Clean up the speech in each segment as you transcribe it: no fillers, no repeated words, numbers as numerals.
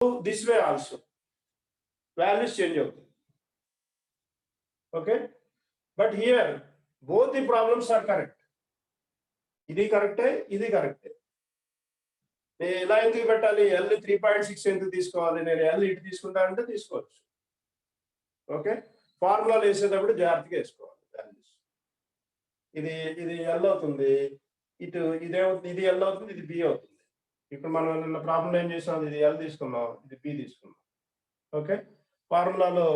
this way also values change out. Okay, but here both the problems are correct. ఇది కరెక్టే, ఇది కరెక్టే. నేను ఎలా ఎందుకు పెట్టాలి? L 3.6 ఎందుకు తీసుకోవాలి? నేను L ఇటు తీసుకుంటా అంటే తీసుకోవచ్చు. ఓకే, ఫార్ములాలు వేసేటప్పుడు జాగ్రత్తగా వేసుకోవాలి. ఇది L అవుతుంది, ఇటు ఇదేమవుతుంది, ఇది L అవుతుంది, ఇది B అవుతుంది. ఇప్పుడు మనం నిన్న ప్రాబ్లం ఏం చేసాం? ఇది L తీసుకున్నాం, ఇది B తీసుకున్నాం. ఓకే, ఫార్ములాలో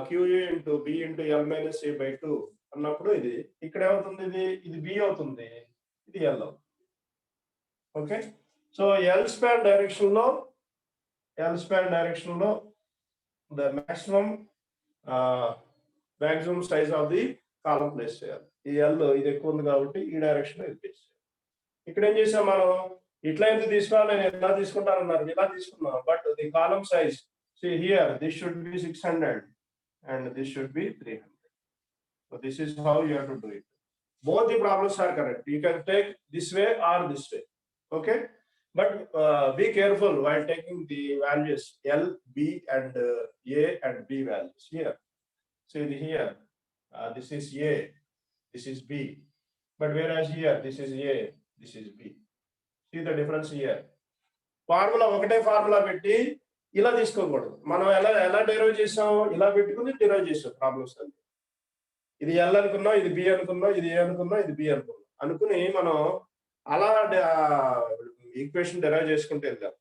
QA into B into L minus A/2 అన్నప్పుడు ఇది ఇక్కడ ఏమవుతుంది? ఇది B అవుతుంది, ఇది L అవుతుంది. Okay, so L span direction లో the maximum size of the column place చేయాలి. ఈ L ఇది ఎక్కువ ఉంది కాబట్టి ఈ డైరెక్షన్ లో ఇది ప్లేస్ చేయాలి. ఇక్కడ ఏం చేసాం మనం? ఇట్లా ఎందుకు తీసుకోవాలి? నేను ఎలా తీసుకుంటానన్నారు, ఇలా తీసుకున్నాం. But the column size, see here, this should be 600 and this should be 300. So this is how you have to do it. Both the problems are correct. You can take this way or this way. Okay, but be careful while taking the values L, B and A and B values here. See here, this is A, this is B, but whereas here this is A, this is B. See the difference here. Formula ఒకటే formula పెట్టి ఇలా తీసుకోకూడదు. మనం ఎలా derive చేసాం? ఇలా పెట్టుకుని derive చేసాం ప్రాబ్లమ్స్ అన్ని. ఇది L అనుకున్నాం, ఇది B అనుకున్నాం, ఇది A అనుకున్నాం, ఇది B అనుకున్నాం అనుకుని మనం అలా ఈక్వేషన్ డెరైవ్ చేసుకుంటూ వెళ్దాం.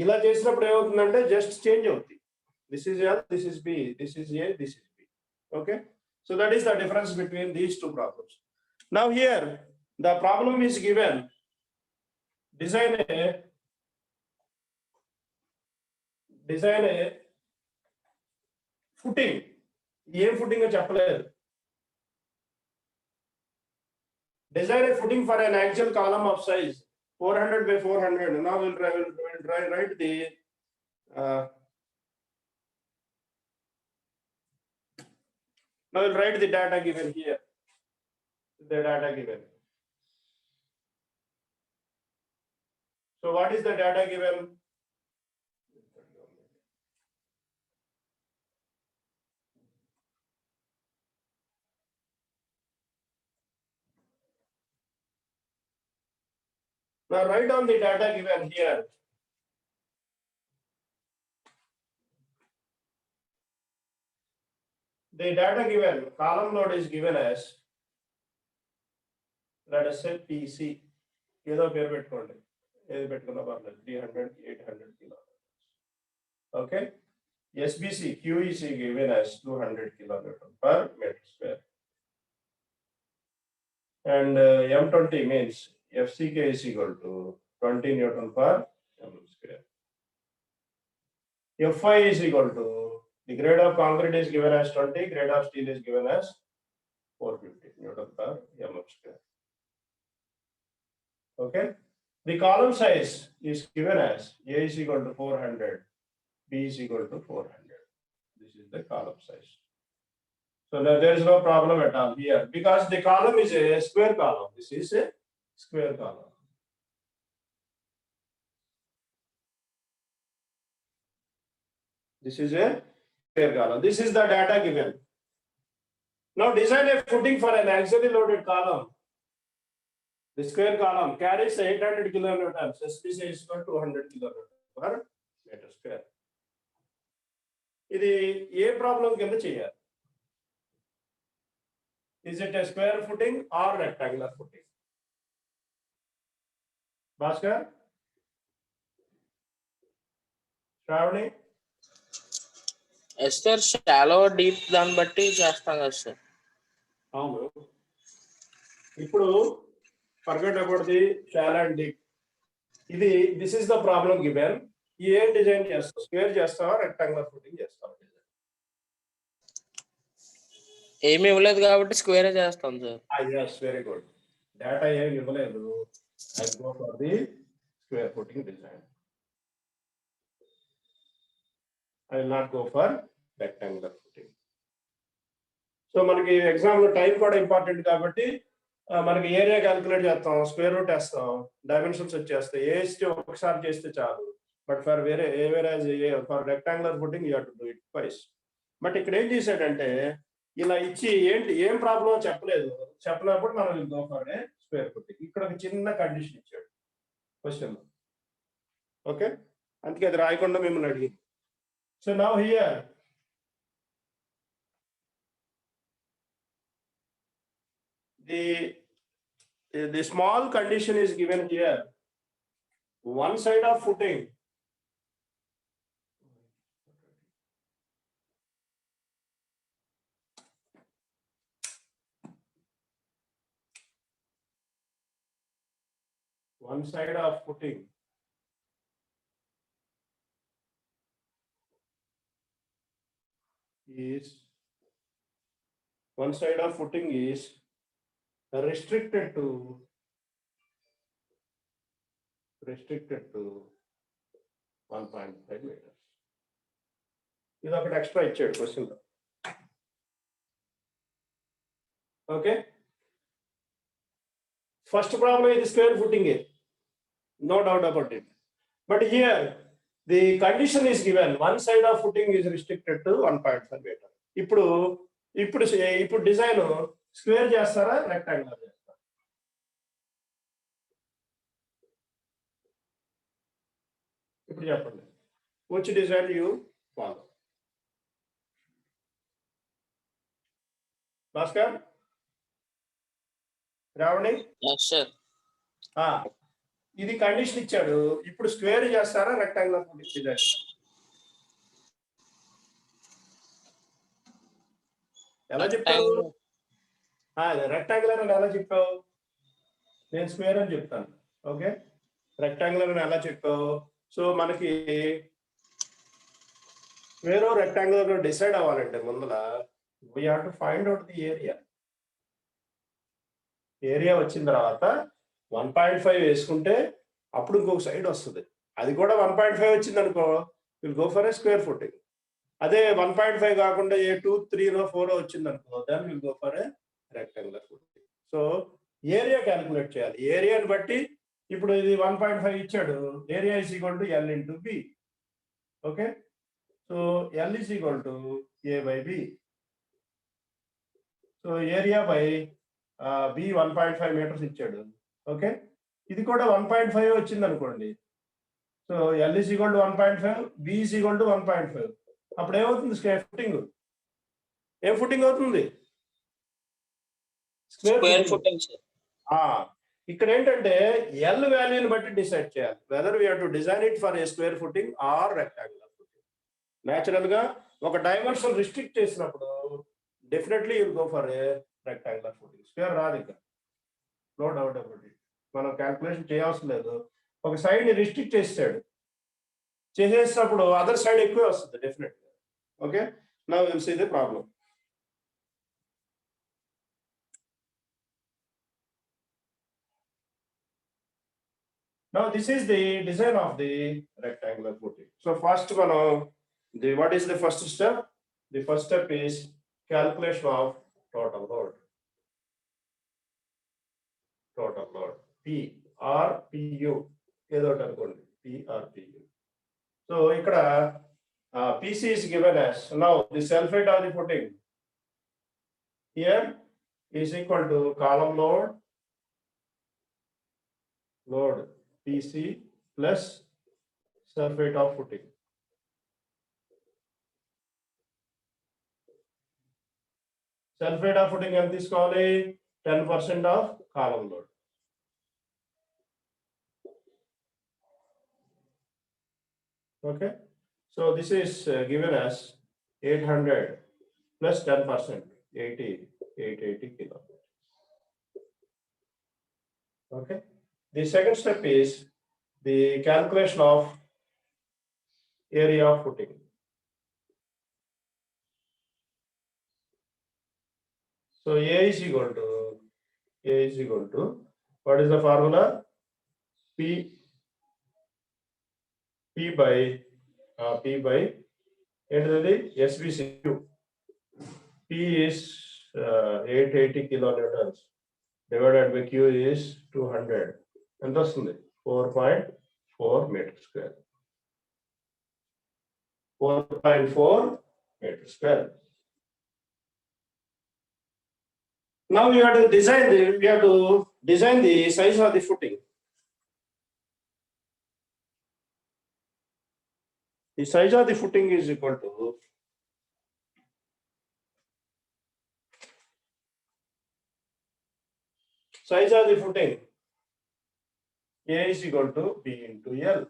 ఇలా చేసినప్పుడు ఏమవుతుందంటే జస్ట్ చేంజ్ అవుతుంది. This is L, this is B, this is A, this is B. Okay, so that is the difference between these two problems. Now here the problem is given, design a footing. A footing చెప్పలేదు. Design a footing for an axial column of size 400 by 400. Now we'll write the now we'll write the data given here. The data given. So what is the data given? Now write down the data given here. The data given, column load is given as, let us say PC. ఏదో పేరు పెట్టుకోండి, ఏది పెట్టుకున్నా పర్లేదు. 300, 800 kilonewtons. Okay, SBC QEC given as 200 kilonewton per meter square, and M20 means FCK is equal to 20 Newton per mm square. Fi is equal to, the grade of concrete is given as 20, grade of steel is given as 450 Newton per mm square. Okay, the column size is given as A is equal to 400, B is equal to 400. This is the column size. So there is no problem at all here because the column is a square column. This is a square column. This is a square column. This is the data given. Now design a footing for an axially loaded column. The square column carries 800 kilonewtons. SPC is equal to 200 kilonewtons per meter square. ఇది ఏ problem కింద చేయాలి? Is it a square footing or rectangular footing? Bhaskar, Shravani? Sir shallow deep దాన్ని బట్టి చేస్తాం కదా sir. అవును, ఇప్పుడు forget about the shallow and deep. This is the problem given. ఏం డిజైన్ చేస్తావు? స్క్వేర్ చేస్తావా, రెక్టాంగులర్ ఫుటింగ్ చేస్తావా? ఏమి ఇవ్వలేదు కాబట్టి స్క్వేర్ చేస్తాం sir. yes, very good. Data ఏమి ఇవ్వలేదు. I go for the square footing design. I will not go for rectangular footing. So మనకి ఎగ్జామ్ లో టైం కూడా ఇంపార్టెంట్ కాబట్టి మనకి ఏరియా క్యాలిక్యులేట్ చేస్తాం, స్క్వేర్ రూట్ వేస్తాం, డైమెన్షన్స్ వచ్చేస్తాయి. ఏఎస్టీ ఒకసారి చేస్తే చాలు. But for for rectangular footing you have to do it twice. But ఇక్కడ ఏం చేశాడంటే ఇలా ఇచ్చి ఏం ప్రాబ్లం చెప్పలేనప్పుడు మనం go for a square footing. ఇక్కడ ఒక చిన్న కండిషన్ ఇచ్చాడు క్వశ్చన్. ఓకే, అందుకే అది రాయకుండా మిమ్మల్ని అడిగింది. So now here the small condition is given here. One side of footing is restricted to 1.5 meters. ఇది ఒకటి ఎక్స్ట్రా ఇచ్చాడు క్వశ్చన్ లో. ఓకే, ఫస్ట్ ప్రాబ్లం ఇది square footing, no doubt about it. But here the condition is given, one side of footing is restricted to 1.5 metre. ఇప్పుడు design square చేస్తారా rectangular చేస్తారా? ఇప్పుడు చెప్పండి, which design you follow? Bhaskar, రావణి, ఇది condition ఇచ్చాడు. ఇప్పుడు square చేస్తారా రెక్టాంగులర్ డిజైన్? ఎలా చెప్తావు? రెక్టాంగులర్ అని ఎలా చెప్పావు? నేను స్క్వేర్ అని చెప్తాను. ఓకే, రెక్టాంగులర్ అని ఎలా చెప్పావు? సో మనకి స్క్వేర్ రెక్టాంగులర్ డిసైడ్ అవ్వాలంటే ముందర we have to find out the area. Area వచ్చిన తర్వాత 1.5 వేసుకుంటే అప్పుడు ఇంకొక సైడ్ వస్తుంది. అది కూడా 1.5 వచ్చింది అనుకో, will go for a square footing. అదే 1.5 కాకుండా 2, 3, 4 వచ్చింది అనుకో, దాన్ని will go for a rectangular footing. So area calculate చేయాలి. ఏరియాని బట్టి ఇప్పుడు ఇది 1.5 ఇచ్చాడు, area is equal to L into B. Okay, so L is equal to A by B. So area by B 1.5 metres ఇచ్చాడు. ఓకే, ఇది కూడా 1.5 వచ్చింది అనుకోండి. So L is equal to 1.5, B is equal to 1.5. అప్పుడు ఏమవుతుంది? Square footing. ఏం footing అవుతుంది? Square footing. ఇక్కడ ఏంటంటే ఎల్ వాల్యూని బట్టి డిసైడ్ చేయాలి whether we have to design it for a square footing or rectangular footing. Natural గా ఒక డైమెన్షన్ రిస్ట్రిక్ట్ చేసినప్పుడు definitely you'll go for a rectangular footing. Square రాదు ఇక, నో డౌట్ అబౌట్ ఇట్. మనం క్యాల్కులేషన్ చేయవలసిన లేదు. ఒక సైడ్ ని రిస్ట్రిక్ట్ చేసేసినప్పుడు అదర్ సైడ్ ఎక్కువే వస్తుంది డెఫినెట్ గా. Okay, now will see the problem. Now this is the design of the rectangular footing. So first what is the first step? The first step is calculation of total load. Total load PRPU ఏదో అనుకోండి, PRPU. So ఇక్కడ PC is given as, now the self weight of the footing here is equal to column load PC plus self weight of footing. Self weight of footing ఎంత తీసుకోవాలి? 10% of column load. Okay, so this is given as 800 plus 10%, 880 kilo. Okay, the second step is the calculation of area of footing. So A is equal to what is the formula? P by SBCU. P is 880 kilonewtons divided by Q is 200. ఎంత వస్తుంది? 4.4 metre square. 4.4 meters square. Now we have to design the size of the footing. The size of the footing is equal to size of the footing. A is equal to B into L.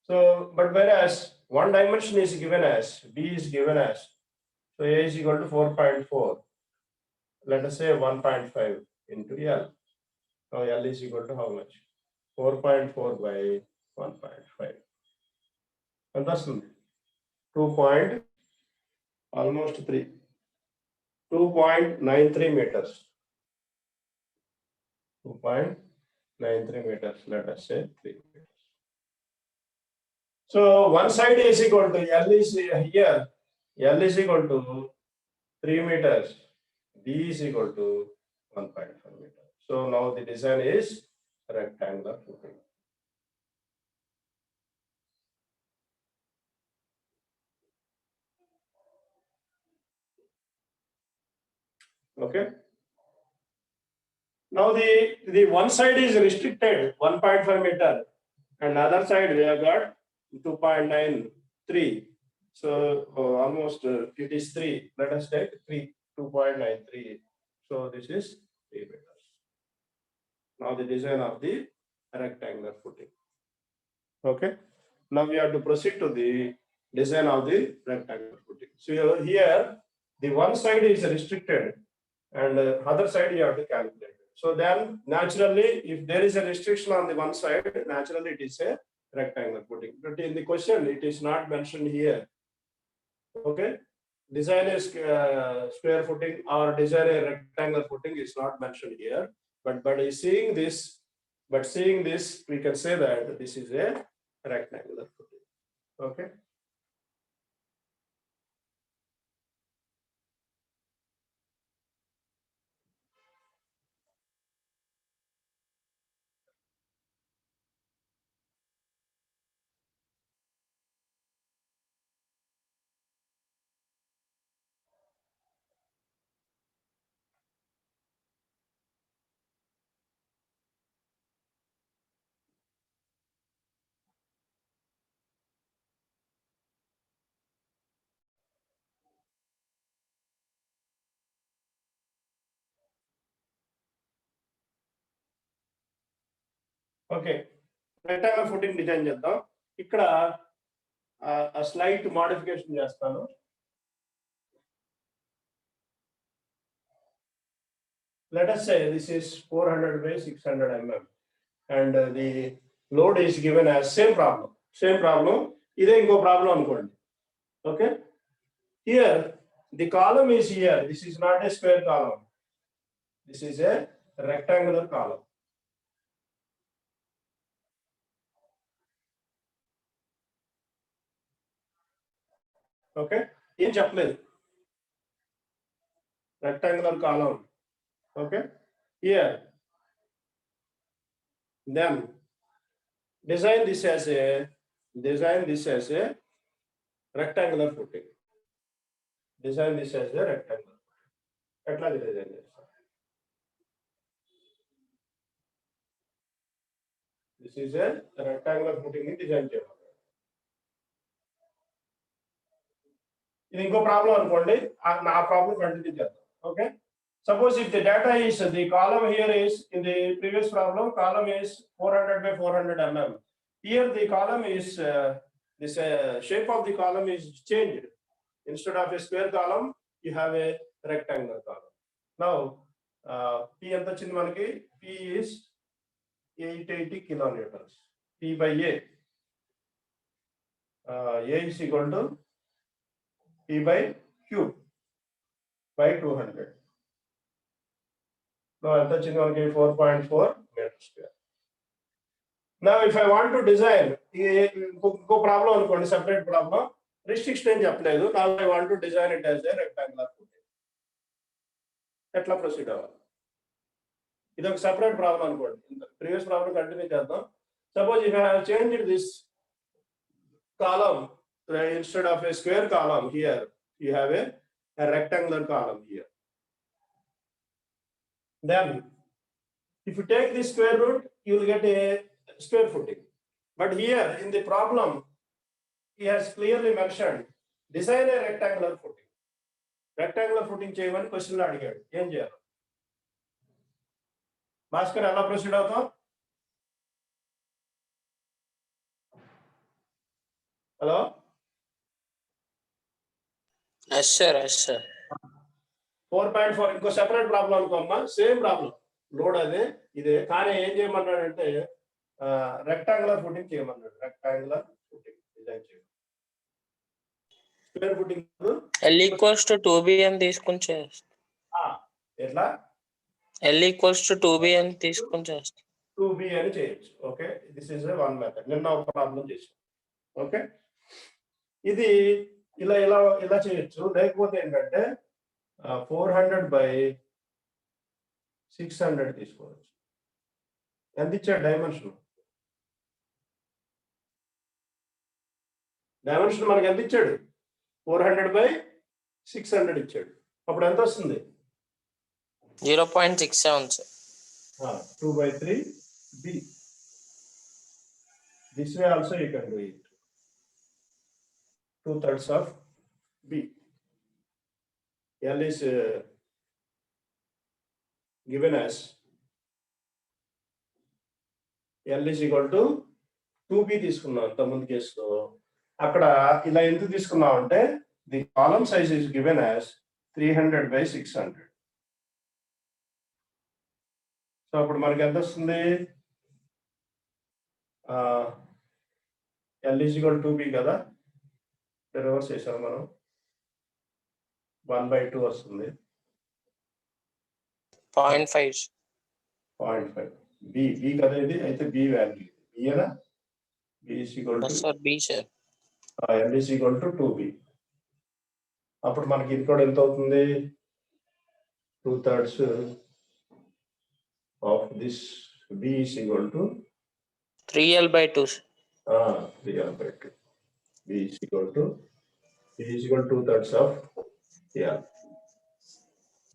So, but whereas one dimension is given as, B is given as, so A is equal to 4.4. Let us say 1.5 into L. Now L is equal to how much? 4.4 by 1.5. And that's 2. Almost 3. 2.93 meters. 2.93 meters. Let us say 3 meters. So one side is equal to L is here. L is equal to 3 meters. B is equal to 1.5 meters. So now the design is rectangular footing. Okay. Now the one side is restricted 1.5 meter, and other side we have got 2.93. So almost it is 3. Let us take 2.93. So this is 3 meters. Now the design of the rectangular footing. Okay. Now we have to proceed to the design of the rectangular footing. So here the one side is restricted and other side you have to calculate. So then naturally, if there is a restriction on the one side, naturally it is a rectangular footing. But in the question, it is not mentioned here. Okay. Design a square footing or design a rectangular footing is not mentioned here. But seeing this, we can say that this is a rectangular footing. Okay. Okay rectangular footing design చేద్దాం. ఇక్కడ slight modification చేస్తాను. Let us say this is 400 by 600 mm and the load is given as same problem. ఇదే ఇంకో problem అనుకోండి. Okay, here the column is here. This is not a square column. This is a rectangular column. Okay, ఏం చెప్పలేదు, rectangular column. Okay, here then design this as a rectangular footing. Design this as a rectangular. ఎట్లా design చేస్తాం? This is a rectangular footing ని design చేయాలి. ఇది ఇంకో problem అనుకోండి, నా ప్రాబ్లం కంటిన్యూ చేద్దాం. Okay, suppose if the data is the column here is in the previous problem, column is 400 by 400 mm. Here the column is this shape of the column is changed. Instead of a square column, you have a rectangular column. Now P ఎంత వచ్చింది మనకి? P is 880 kilonewtons. P by A. A is equal to P by Q by 200. Now ఎంత వచ్చింది మనకి? 4.4 meters square. Now if I want to design ఇంకో problem అనుకోండి, separate problem, restriction ఏం చెప్పలేదు. Now I want to design it as a rectangular footing. ఎట్లా proceed అవ్వాలి? ఇది ఒక సెపరేట్ ప్రాబ్లం అనుకోండి. ప్రీవియస్ ప్రాబ్లం కంటిన్యూ చేద్దాం. Suppose if I have changed this column instead of a square column here, you have a rectangular column here. Then, if you take the square root, you will get a square footing. But here in the problem, he has clearly mentioned design a rectangular footing. Rectangular footing చేయమని question అడిగాడు. ఏం చేయాలి? భాస్కర్ ఎలా proceed అవుతాం? Hello? Yes, sir. Yes, sir. 4.4 ఇంకో separate problem అనుకోమ్మా, same problem, load అదే ఇదే, కానీ ఏం చేయమన్నాడంటే రెక్టాంగులర్ ఫుటింగ్ చేయమన్నాడు. రెక్టాంగులర్ ఫుటింగ్ డిజైన్ చేయమన్నాడు. Square footing L equals to 2b అని తీసుకొని చేస్తా. ఎట్లా? L equals to 2b అని తీసుకొని చేస్తా. 2b అని చేయొచ్చు. Okay, this is one method. నిన్న ఒక ప్రాబ్లం చేసాం. ఓకే, ఇది ఇలా ఇలా ఇలా చేయొచ్చు. లేకపోతే ఏంటంటే 400/600 తీసుకోవచ్చు. ఎంత ఇచ్చాడు డైమెన్షన్? డైమెన్షన్ మనకి ఎంత ఇచ్చాడు? 400/600 ఇచ్చాడు. అప్పుడు ఎంత వస్తుంది? 0.67 sir. 2/3b. This way also you can do it. 2/3 of b. L is given as L is equal to 2b తీసుకున్నాం అంతకుముందు కేసులో. అక్కడ ఇలా ఎందుకు తీసుకున్నాం అంటే the column size is given as 300/600. So అప్పుడు మనకి ఎంత వస్తుంది? L is equal to 2b కదా, రివర్స్ చేసాం మనం, 1/2 వస్తుంది. 0.5. 0.5 b కదా ఇది, అయితే b వాల్యూ b ఏనా? b is equal to Sir, b sir. L is equal to 2b. అప్పుడు మనకి ఇది కూడా ఎంత అవుతుంది? 2/3 of this b is equal to 3l/2 sir. 3l/2. b is equal to 2/3 of L,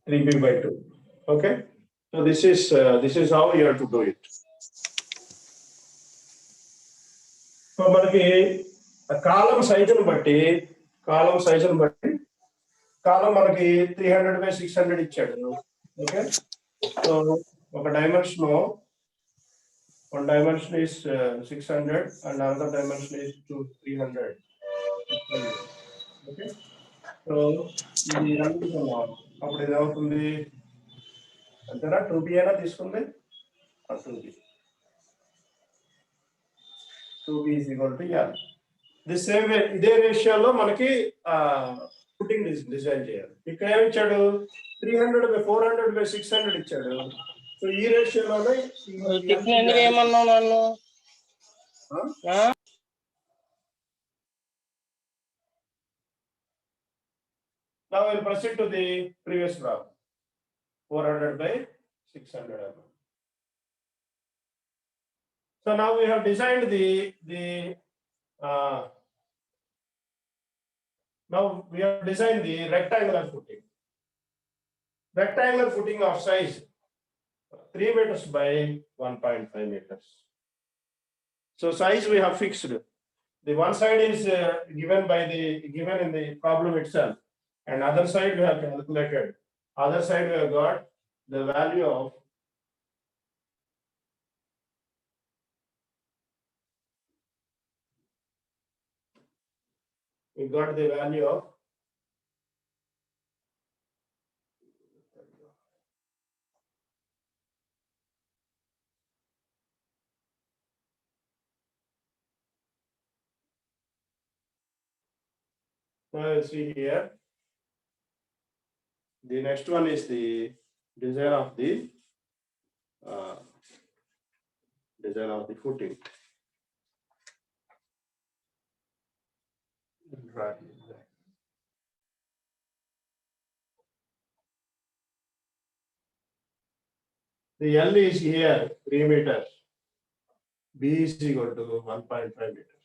3b/2. Okay, so this is how you have to do it. So మనకి కాలం సైజును బట్టి కాలం మనకి 300/600 ఇచ్చాడు. ఓకే, సో ఒక dimension, one dimension is 600 and another dimension is 300. Okay, so ఇది అనుకుంటున్నాం. అప్పుడు ఇది అవుతుంది అంతేనా? 2b అయినా తీసుకుంది, 2b is equal to L. The same way ఇదే రేషియోలో మనకి ఫుటింగ్ డిజైన్ చేయాలి. ఇక్కడ ఏమి ఇచ్చాడు? 300/400/600 ఇచ్చాడు. సో ఈ రేషియోలోనే ఎందుకు ఏమన్నావు నన్ను? Now we'll proceed to the previous problem. 400/600. So now we have designed now we have designed the rectangular footing. Rectangular footing of size 3 meters by 1.5 meters. So size we have fixed. The one side is given in the problem itself, and other side we have calculated. Other side we have got the value of now you see here. The next one is the design of the footing. Right. The L is here 3 meters. B is equal to 1.5 meters.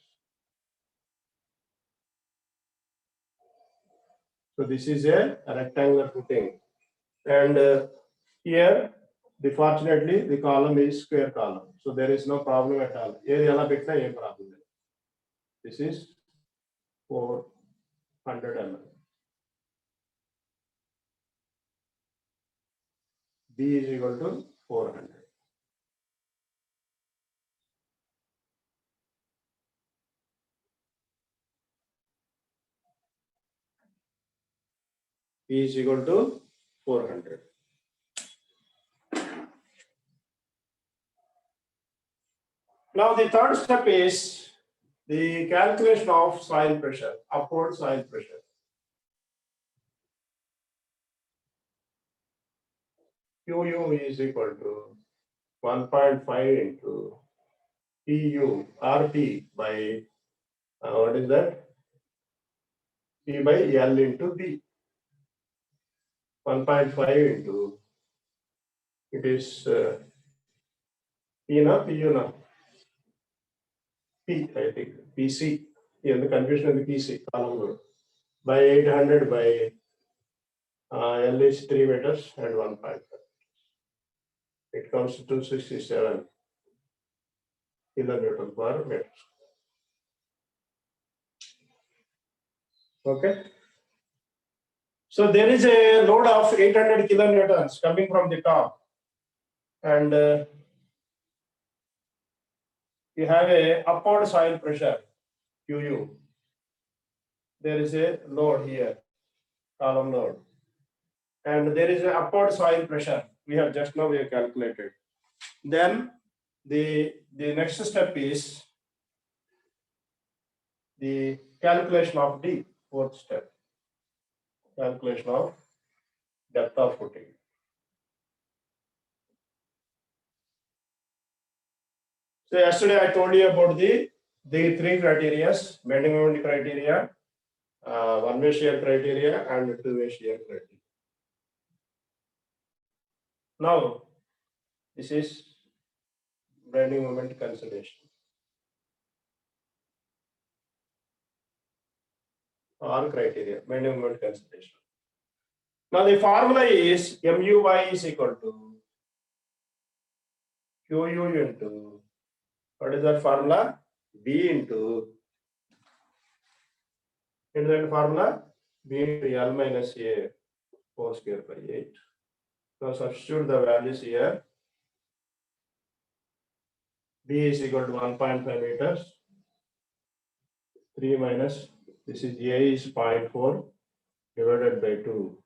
So this is a rectangular footing, and here fortunately the column is square column, so there is no problem at all. Problem. This is 400 mm. B is equal to 400. B is equal to 400. Now the third step is the calculation of soil pressure, upward soil pressure. QU is equal to 1.5 into PU RT by what is that? P by L into B. 1.5 into it is P na PU na P, I think PC. Here the confusion of the PC column by 800 by L is 3 meters and 1.5. It comes to 267 kilonewton per meter. Okay. So there is a load of 800 kilonewtons coming from the top, and you have a upward soil pressure QU. There is a load here, column load, and there is an upward soil pressure. We have calculated. Then the next step is the calculation of D, fourth step, calculation of depth of footing. So yesterday I told you about the three criteria: bending moment criteria, one-way shear criteria, and two-way shear criteria. Now this is bending moment consideration or criteria, bending moment consideration. Now the formula is MUY is equal to QU into, what is that formula? B into that formula? B into L minus A whole square by 8. Now substitute the values here. B is equal to 1.5 meters. 3 minus, this is A is 0.4 divided by 2.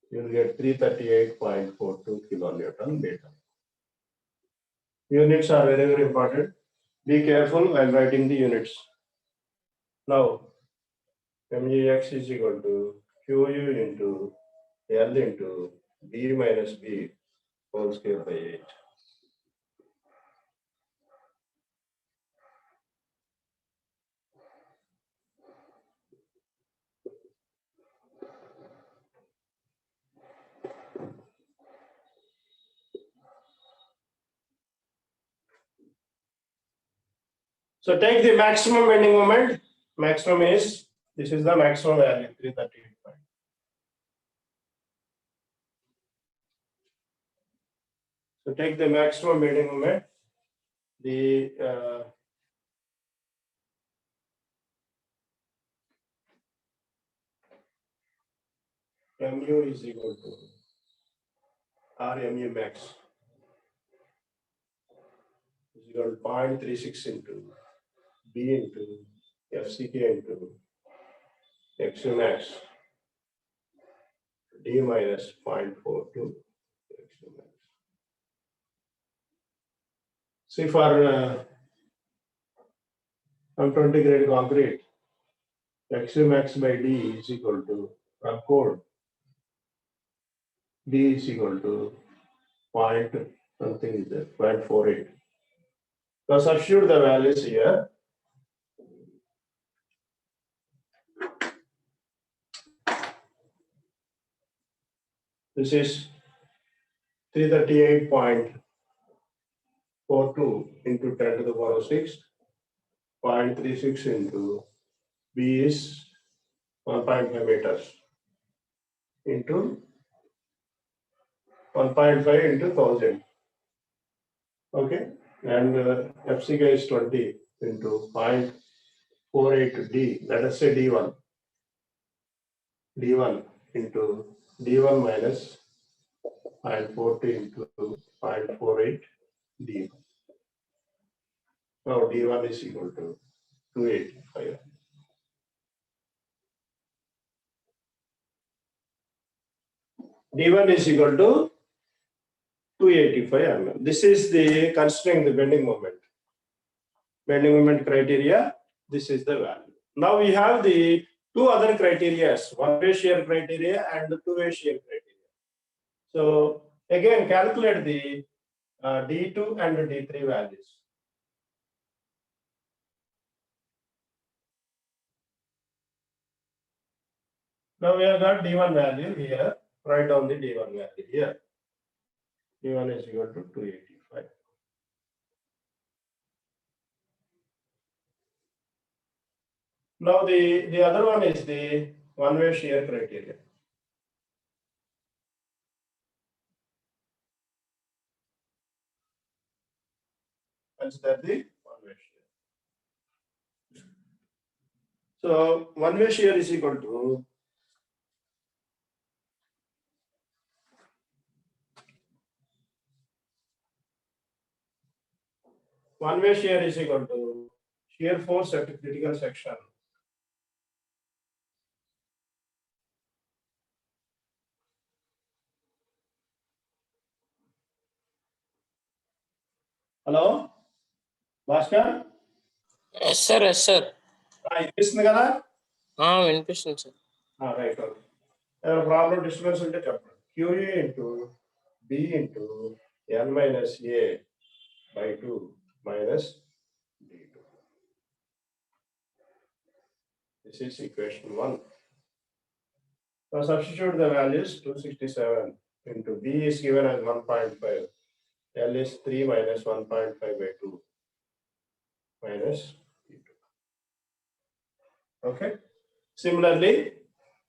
You will get 338.42 kilonewton meter. Units are very, very important. Be careful while writing the units. Now, MUX is equal to QU into L into B minus B whole square by 8. So take the maximum bending moment. Maximum is, this is the maximum value, 338. So take the maximum bending moment. The MU is equal to RMU max is equal to 0.36 into B into FCK into XU max D minus 0.42 XU max. See, for 120 grade concrete, XU max by D is equal to, from code, D is equal to point something is there, 0.48. So substitute the values here. This is 338.42 into 10 to the power 6, 0.36 into B is 1.5 meters. into 1.5 into 1000. Okay, and FCK is 20 into 0.48 D. Let us say D1. D1 into D1 minus 0.40 into 0.48 D1. Now D1 is equal to 285. D1 is equal to 285 mm. This is the considering the bending moment. Bending moment criteria. This is the value. Now we have the two other criteria: one-way shear criteria and the two-way shear criteria. So again, calculate the D2 and D3 values. Now we have got D1 value here. Write down the D1 value here. D1 is equal to 285. Now the other one is the one-way shear criteria. Consider the one-way shear. So one-way shear is equal to one-way shear is equal to shear force at critical section hello Bhaskar yes sir yes sir ఇస్తుంది కదా వినిపిస్తుంది sir right okay ఏమైనా problem disturbance ఉంటే చెప్పండి QE into B into n minus A by 2 minus D2. This is equation 1. Now substitute the values. 267 into B is given as 1.5. L is 3 minus 1.5 by 2 minus D2. Okay. Similarly,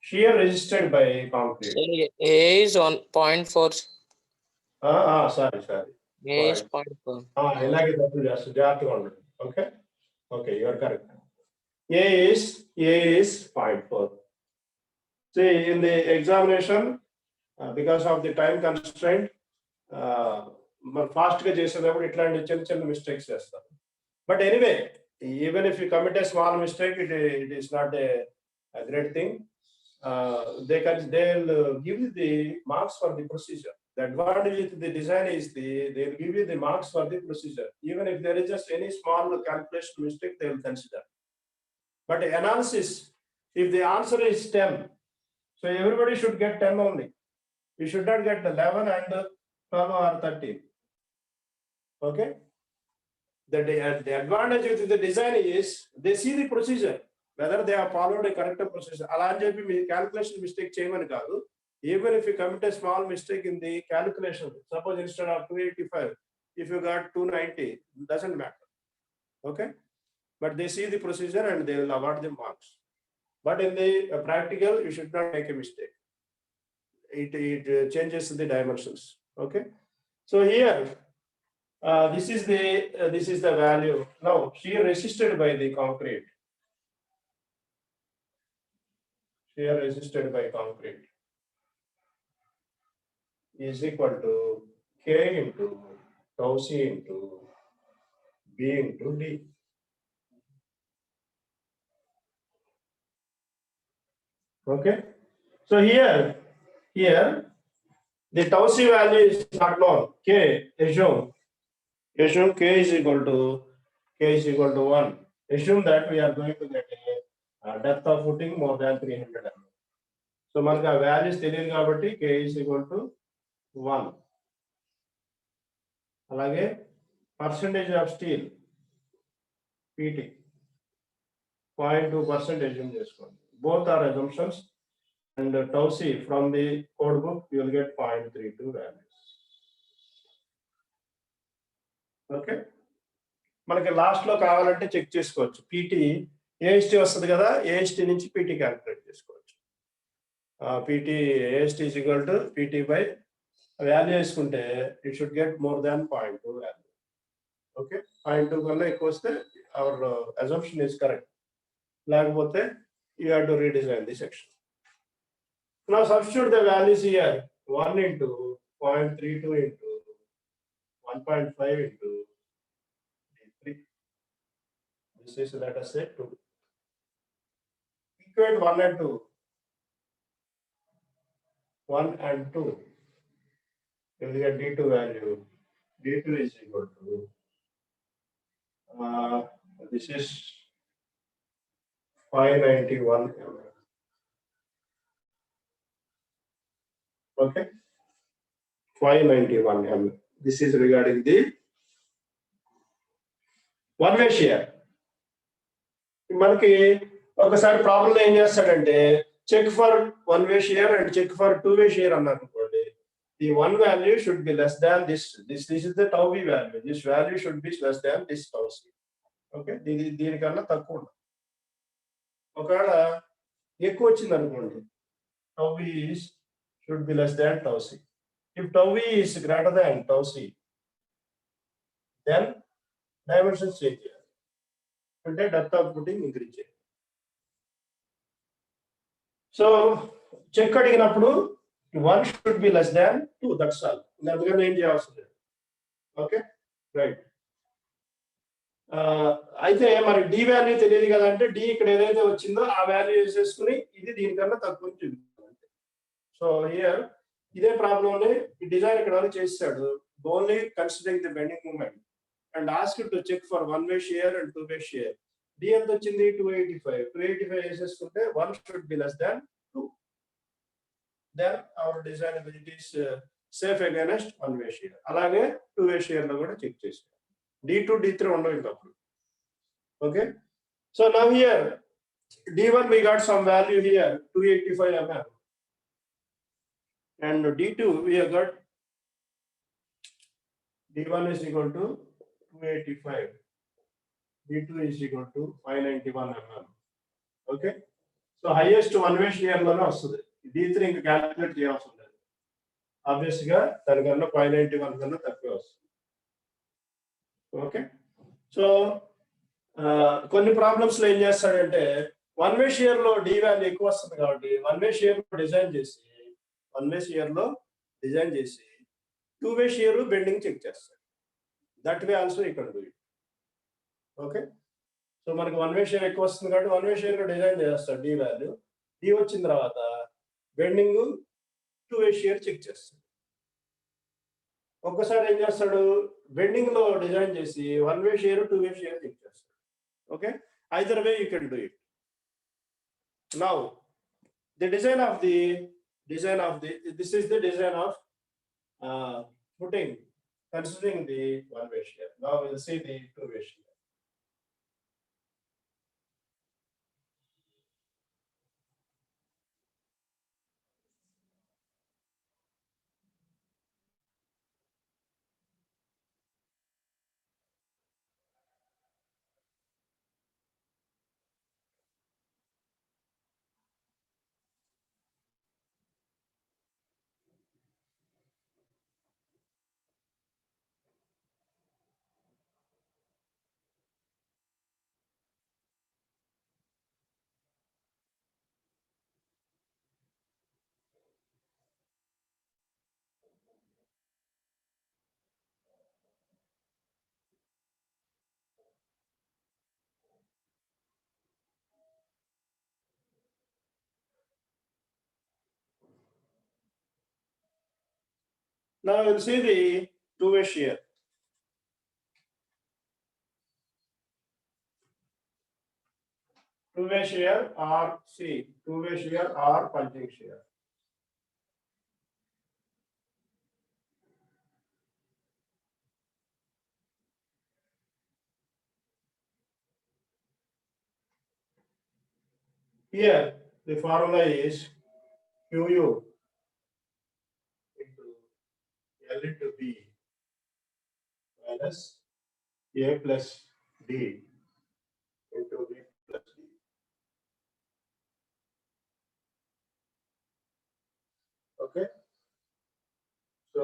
shear resisted by concrete. A is 1.4. Sorry. A is 0.4. ఇలాగే తప్పులు చేస్తారు జాగ్రత్తగా ఉండండి okay you are correct. A is 0.4. See, in the examination, because of the time constraint, fast గా చేసేటప్పుడు ఇట్లాంటి చిన్న mistakes చేస్తారు. But anyway, even if you commit a small mistake, it is not a great thing. They'll give you the marks for the procedure. The advantage with the design is they'll give you the marks for the procedure. Even if there is just any small calculation mistake, they will consider. But analysis, if the answer is 10, so everybody should get 10 only. You should not get 11 and 12 or 13. Okay. The advantage with the design is they see the procedure, whether they have followed a correct procedure. Ala ani cheppi mee calculation mistake cheyamani kaadu. Even if you commit a small mistake in the calculation, suppose instead of 285, if you got 290, doesn't matter. Okay. But they see the procedure and they will award the marks. But in the practical, you should not make a mistake. It changes the dimensions. Okay. So here, this is the value. Now, shear resisted by the concrete. Shear resisted by concrete is equal to K into tau C into B into D. Okay. So here the tau C value is not known. K, assume K is equal to 1. Assume that we are going to get a depth of footing more than 300 mm. So మనకి ఆ values తెలియదు కాబట్టి K is equal to 1. అలాగే percentage of steel PT 0.2% assume చేసుకోండి. Both are assumptions, and tau C from the code book you will get 0.32 values. Okay. మనకి last లో కావాలంటే check చేసుకోవచ్చు. PT AST వస్తుంది కదా, AST నుంచి PT క్యాలిక్యులేట్ చేసుకోవచ్చు. PT AST is equal to PT by value వేసుకుంటే it should get more than 0.2 value. Okay, 0.2 కన్నా ఎక్కువ వస్తే our assumption is correct. లేకపోతే you have to redesign the section. Now substitute the values here. 1 into 0.32 into 1.5 into 3. This is, let us say, 2. Equate 1 and 2. 1 and 2. You will get D2 value. D2 is equal to this is 591 mm. Okay, 591 mm. This is regarding the one-way shear. మనకి ఒకసారి problem ఏం చేస్తాడంటే check for one way shear and check for two way shear అన్నారు అనుకోండి. The one value should be less than this. This is the tau v value. This value should be less than this tau c. Okay, దీనికన్నా తక్కువ ఉండాలి. ఒకవేళ ఎక్కువ వచ్చింది అనుకోండి, tau v should be less than tau c. If tau v is greater than tau c, then dimensions change చేయాలి. అంటే depth of footing increase చేయాలి. సో చెక్ అడిగినప్పుడు 1 should be less than 2. That's all. అందుకని ఏం చేయాల్సి లేదు. Okay, right. అయితే మరి డి వాల్యూ తెలియదు కదా అంటే డి ఇక్కడ ఏదైతే వచ్చిందో ఆ వాల్యూ వేసేసుకుని ఇది దీనికన్నా తక్కువ చూపిస్తాను. సో హియర్ ఇదే ప్రాబ్లమ్ ఈ డిజైన్ ఇక్కడ వరకు చేశాడు. Only considering the bending moment and ask to check for one way shear and two way shear. D ఎంత వచ్చింది? 285 వేసేసుకుంటే 1 should be less than 2. Then our design ability is safe against one way shear. అలాగే two way shear లో కూడా check చేసాం. D2 D3 ఉండవు ఇంకప్పుడు. Okay, so now here D1 we got some value here 285 mm and D2 we have got D1 is equal to 285, D2 is equal to 591 mm. Okay, so highest one way shear లోనే వస్తుంది. D3 ఇంకా calculate చేయాల్సి ఉండదు. Obvious గా దానికన్నా 591 కన్నా తక్కువ వస్తుంది. ఓకే, సో కొన్ని ప్రాబ్లమ్స్ లో ఏం చేస్తాడంటే వన్ వే షియర్ లో డి వాల్యూ ఎక్కువ వస్తుంది కాబట్టి వన్ వే షియర్ లో డిజైన్ చేసి two way shear bending check చేస్తాడు. దట్ వే ఆల్సో ఇక్కడ డూ ఇట్. ఓకే, సో మనకి వన్ వే షియర్ ఎక్కువ వస్తుంది కాబట్టి వన్ వే షియర్ లో డిజైన్ చేస్తాడు. డి వాల్యూ డి వచ్చిన తర్వాత bending two way shear check చేస్తాడు. ఒక్కసారి ఏం చేస్తాడు, బెండింగ్ లో డిజైన్ చేసి one way shear two way shear check చేస్తాడు. Okay, either way you can do it. Now the design of the this is the design of footing considering the one way shear. Now we will see the two way shear. Now we will see the two way shear. Two way shear or two way shear or punching shear. Here the formula is QU into L into B minus A plus D into B plus D. Okay. So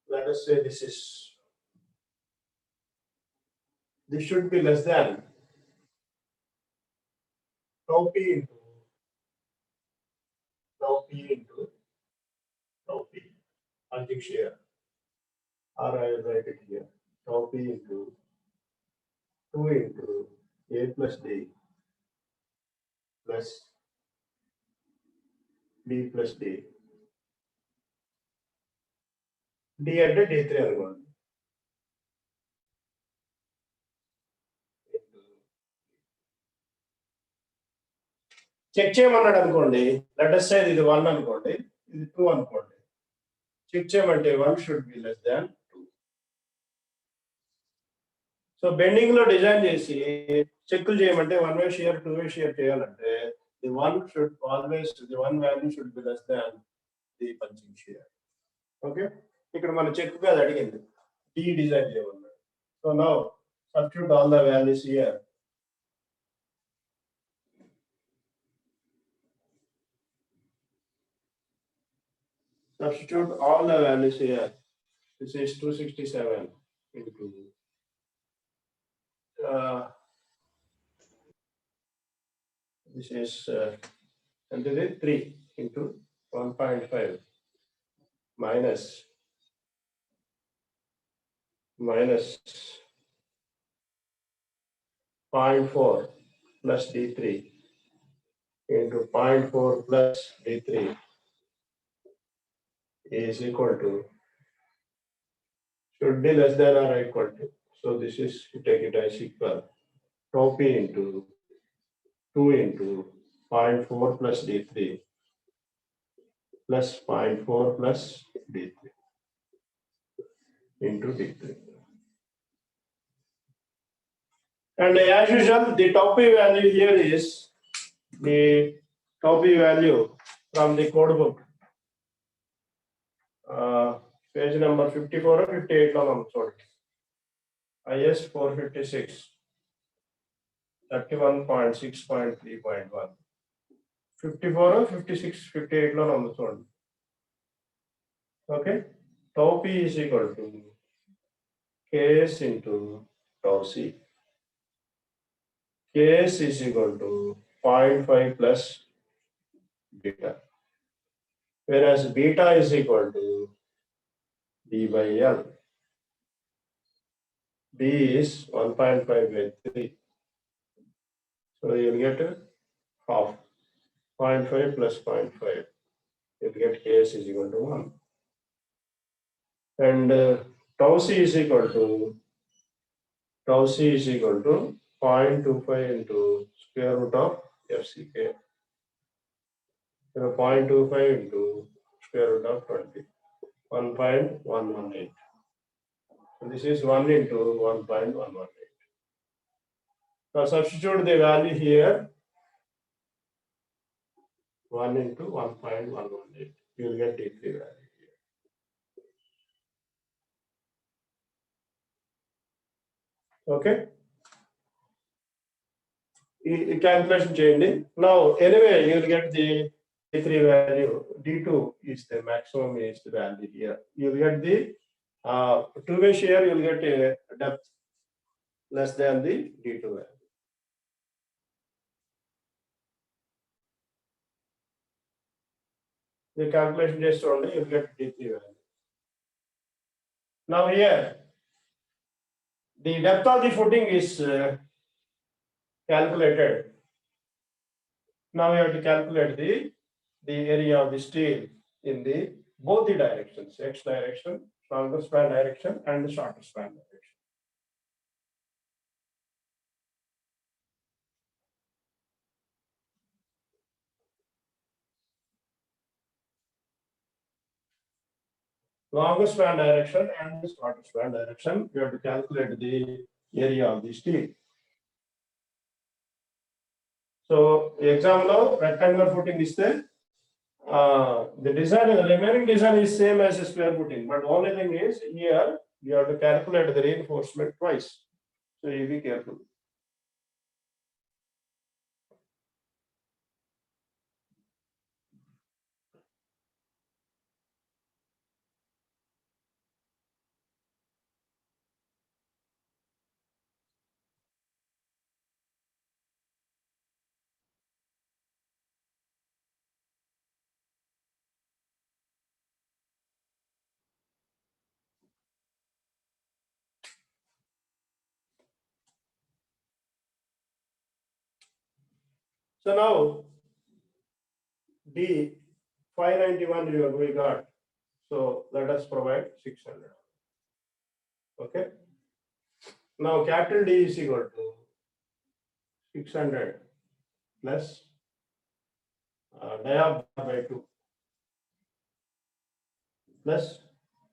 let us say this should be less than tau p into tau p into tau p. Punching shear. Or I will write it here. Tau p into 2 into a plus d plus b plus d. D అంటే d3 అనుకోండి. Check చేయమన్నాడు అనుకోండి. Let us say ఇది 1 అనుకోండి, ఇది 2 అనుకోండి. Check చేయమంటే 1 should be less than 2. So bending లో డిజైన్ చేసి చెక్కులు చేయమంటే 1 వే షియర్ 2 వే షియర్ చేయాలంటే the 1 should always the 1 value should be less than the punching shear. Okay, ఇక్కడ మన చెక్ గా అడిగింది డి డిజైన్ చేయమన్నాడు. So now substitute all the values here. Substitute all the values here. This is 267 into this is and this is 3 into 1.5 minus 0.4 plus D3 into 0.4 plus D3 is equal to, should be less than or equal to. So this is, you take it as equal, tau p into 2 into 0.4 plus D3 plus 0.4 plus D3 into D3. And as usual, the tau p value here is the tau p value from the code book. Page number 54 or 58 lo మనం చూడండి. IS 456 31.6.3.1 54 or 56 58 లో మనం చూడండి. Okay, tau p is equal to Ks into tau c. Ks is equal to 0.5 plus beta, whereas beta is equal to B by L. B is 1.5 by 3. So you'll get half. 0.5 plus 0.5. You'll get Ks is equal to 1. And tau c is equal to 0.25 into square root of FCK. 0.25 into square root of 20. 1.118. So this is 1 into 1.118. Now substitute the value here. 1 into 1.118. You will get D3 value here. Okay. Calculation changing. Now anyway, you will get the D3 value. D2 is the maximum is the value here. You will get the two-way shear. You will get a depth less than the D2 value. The calculation just only you will get D3 value. Now here, the depth of the footing is calculated. Now we have to calculate the area of the steel in the both the directions, X direction, longer span direction, and the shorter span direction. Longer span direction and the shorter span direction, we have to calculate the area of the steel. So the example rectangular footing is there. The design, the remaining design is same as a square footing, but only thing is here you have to calculate the reinforcement twice. So you be careful. So now D 591 we got. So let us provide 600. Okay. Now capital D is equal to 600 plus dia by 2 plus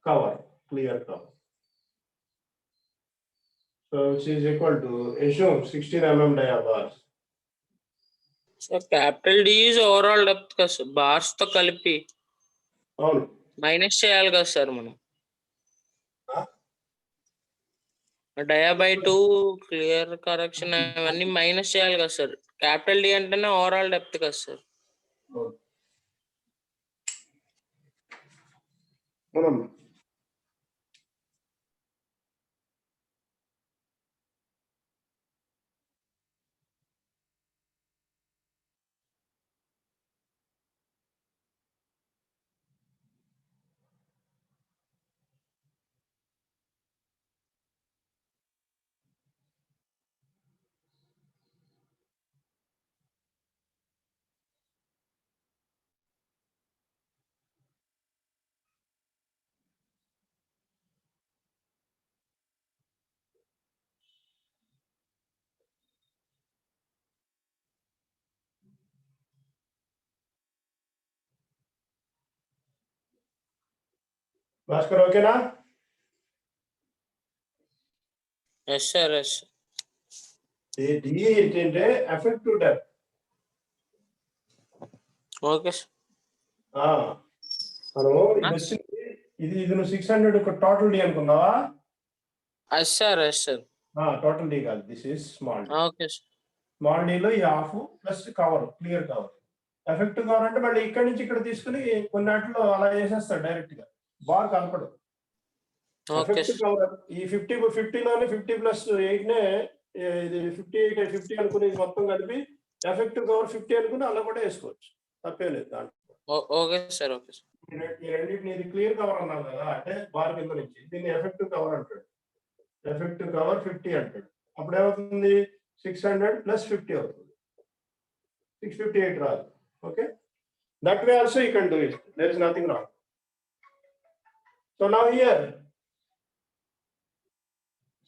cover, clear cover. So which is equal to, assume 16 dia bars. So capital D is overall depth కదా sir, bars తో కలిపి అవును. Minus చేయాలి కదా sir మనం. Dia by 2 clear correction అవన్నీ minus చేయాలి కదా సార్. క్యాపిటల్ డి అంటేనే ఓవరాల్ డెప్త్ కదా సార్. అవునమ్మా. భాస్కర్ ఓకేనా? Yes sir, yes. డి ఏంటంటే ఎఫెక్టివ్ డెప్త్. Okay sir. మనం ఇది వచ్చింది, ఇది నువ్వు 600 టోటల్ డి అనుకున్నావా? Yes sir, yes sir. Total D కాదు, this is small D. Okay sir. Small డీలో ఈ half plus cover, clear cover. Effective cover అంటే మళ్ళీ ఇక్కడ నుంచి ఇక్కడ తీసుకుని కొన్నిట్లో అలా చేసేస్తాడు డైరెక్ట్ గా, బార్ కనపడు. ఎఫెక్టివ్ కవర్ ఈ 50లోనే 50+8 నే ఇది 50 అనుకుని మొత్తం కలిపి ఎఫెక్టివ్ కవర్ 50 అనుకుని అలా కూడా వేసుకోవచ్చు, తప్పే లేదు దాంట్లో. Okay sir, okay sir. ఈ రెండింటిని, ఇది క్లియర్ కవర్ అన్నాను కదా, అంటే బార్ కింద నుంచి దీన్ని ఎఫెక్టివ్ కవర్ అంటాడు. ఎఫెక్టివ్ కవర్ 50 అంటాడు. అప్పుడు ఏమవుతుంది, 600 + 50 అవుతుంది, 658 రాదు. Okay, that way also you can do it, there is nothing wrong. So now here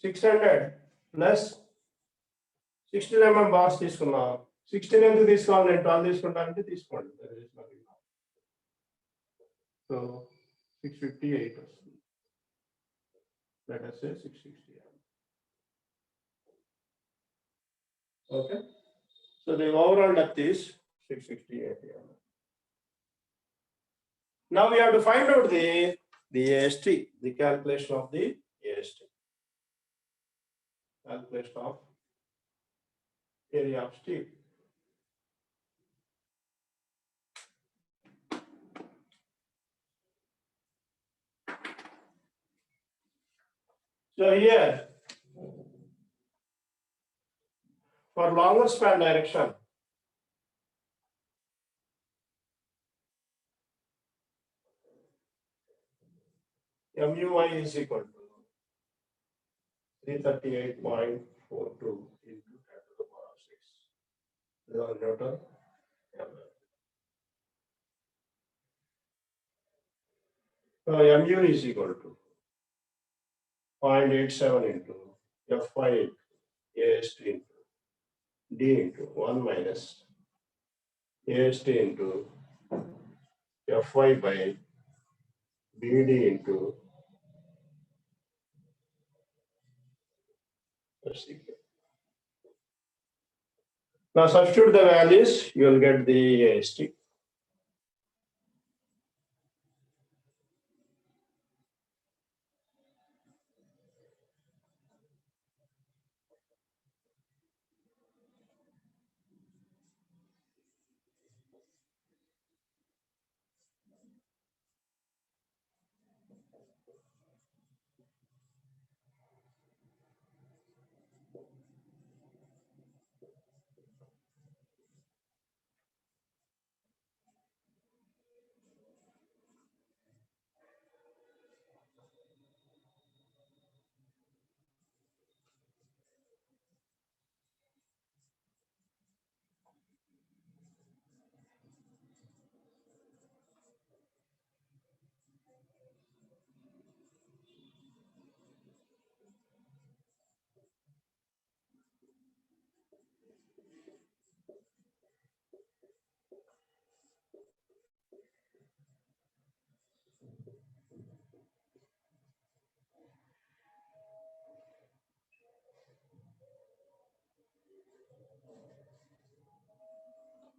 600 + 16 bars తీసుకున్నాం. 16 ఎందుకు తీసుకోవాలి, నేను 12 తీసుకుంటానంటే తీసుకోండి. సో 658 వస్తుంది. Let us say 660. Okay, so the overall depth is 668. Now we have to find out the AST, the calculation of the AST, calculation of area of steel. So here, for longer span direction, MUI is equal to 338.42 into 10 to the power of 6. Newton. So MU is equal to 0.87 into F5 AST into D into 1 minus AST into F5 by BD into FCK. Now substitute the values, you will get the AST.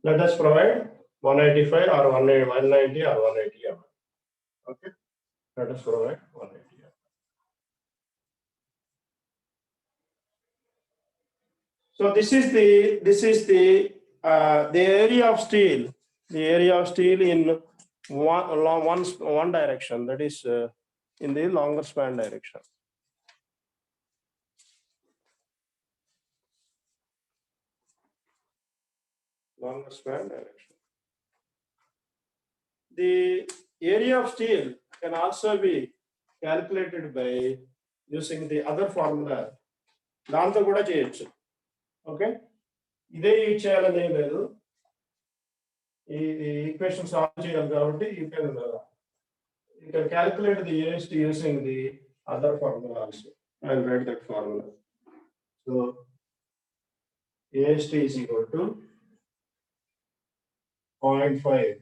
Let us provide 185 or 190 or 180 mm. Okay, let us provide 180 mm. So this is the area of steel. The area of steel in one direction, that is in the longer span direction. Longer span direction. The area of steel can also be calculated by using the other formula. దాంతో కూడా చేయొచ్చు. Okay, ఇదే use చేయాలని ఏం లేదు. ఈ equation solve చేయాలి కాబట్టి you can calculate the AST using the other formula also. I'll write that formula. So AST is equal to 0.5